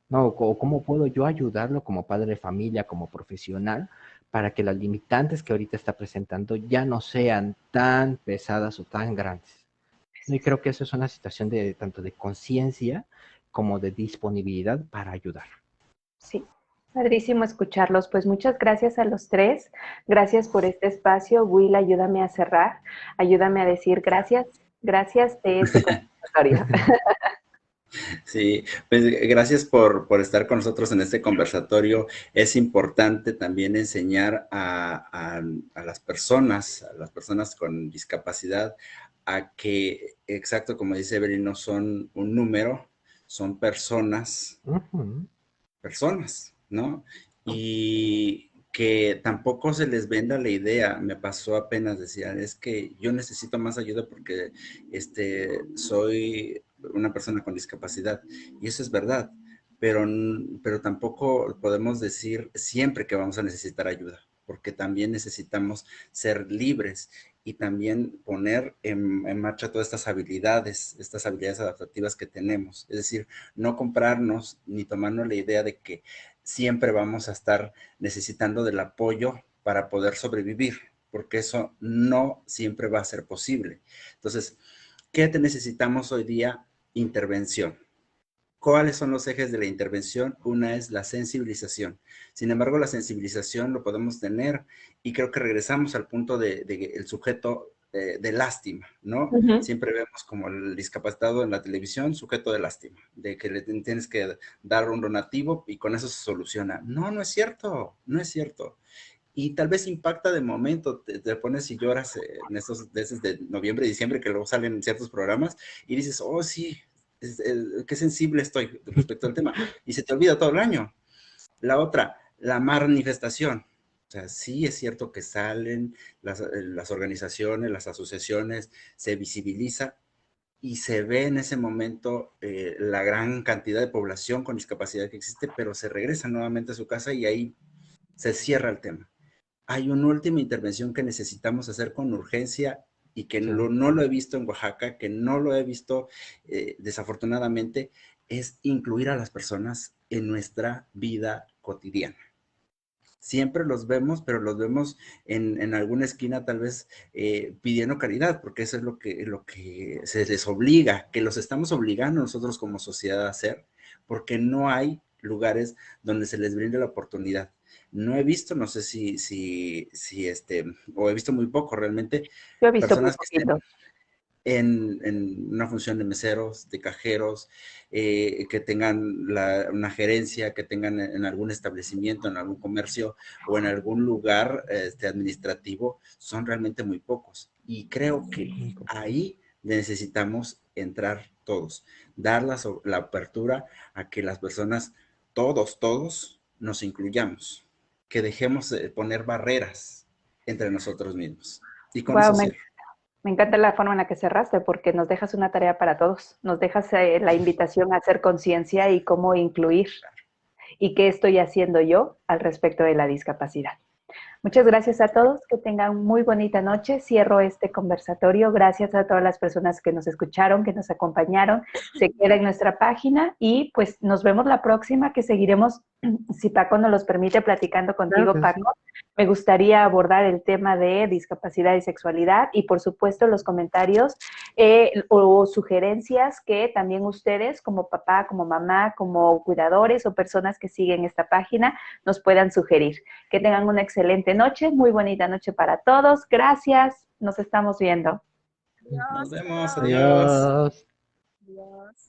¿no? O cómo puedo yo ayudarlo como padre de familia, como profesional, para que las limitantes que ahorita está presentando ya no sean tan pesadas o tan grandes. Y creo que eso es una situación de tanto de conciencia como de disponibilidad para ayudar. Sí, padrísimo escucharlos. Pues muchas gracias a los tres. Gracias por este espacio. Will, ayúdame a cerrar. Ayúdame a decir gracias de este conversatorio. Sí, pues gracias por estar con nosotros en este conversatorio. Es importante también enseñar a las personas con discapacidad, a que, exacto como dice Evelyn, no son un número, son personas, ¿no? Y que tampoco se les venda la idea. Me pasó apenas, decían, es que yo necesito más ayuda porque soy una persona con discapacidad. Y eso es verdad, pero tampoco podemos decir siempre que vamos a necesitar ayuda, porque también necesitamos ser libres y también poner en marcha todas estas habilidades adaptativas que tenemos. Es decir, no comprarnos ni tomarnos la idea de que siempre vamos a estar necesitando del apoyo para poder sobrevivir, porque eso no siempre va a ser posible. Entonces, ¿qué necesitamos hoy día? Intervención. ¿Cuáles son los ejes de la intervención? Una es la sensibilización. Sin embargo, la sensibilización lo podemos tener y creo que regresamos al punto el sujeto de lástima, ¿no? Siempre vemos como el discapacitado en la televisión, sujeto de lástima, de que le tienes que dar un donativo y con eso se soluciona. No, no es cierto, no es cierto. Y tal vez impacta de momento, te pones y lloras en estos meses de noviembre y diciembre que luego salen ciertos programas y dices, oh sí, qué sensible estoy respecto al tema, y se te olvida todo el año. La otra, la manifestación. O sea, sí es cierto que salen las organizaciones, las asociaciones, se visibiliza y se ve en ese momento la gran cantidad de población con discapacidad que existe, pero se regresa nuevamente a su casa y ahí se cierra el tema. Hay una última intervención que necesitamos hacer con urgencia y que Sí. no lo he visto en Oaxaca, que no lo he visto desafortunadamente, es incluir a las personas en nuestra vida cotidiana. Siempre los vemos, pero los vemos en alguna esquina tal vez pidiendo caridad, porque eso es lo que se les obliga, que los estamos obligando nosotros como sociedad a hacer, porque no hay lugares donde se les brinde la oportunidad. No he visto, no sé si o he visto muy poco realmente, Yo he visto muy personas que estén poquito. en una función de meseros, de cajeros, que tengan una gerencia, que tengan en algún establecimiento, en algún comercio o en algún lugar administrativo, son realmente muy pocos. Y creo que ahí necesitamos entrar todos, dar la apertura a que las personas, todos nos incluyamos, que dejemos de poner barreras entre nosotros mismos. Y con Wow, eso cierro. me encanta la forma en la que cerraste porque nos dejas una tarea para todos. Nos dejas la invitación a hacer conciencia y cómo incluir y qué estoy haciendo yo al respecto de la discapacidad. Muchas gracias a todos, que tengan muy bonita noche. Cierro este conversatorio. Gracias a todas las personas que nos escucharon, que nos acompañaron. Se queda en nuestra página y pues nos vemos la próxima, que seguiremos, si Paco nos los permite, platicando contigo, Claro que sí. Paco. Me gustaría abordar el tema de discapacidad y sexualidad y por supuesto los comentarios o sugerencias que también ustedes como papá, como mamá, como cuidadores o personas que siguen esta página nos puedan sugerir. Que tengan una excelente noche, muy bonita noche para todos. Gracias, nos estamos viendo. Nos Adiós, vemos, chao. adiós. Adiós. Adiós.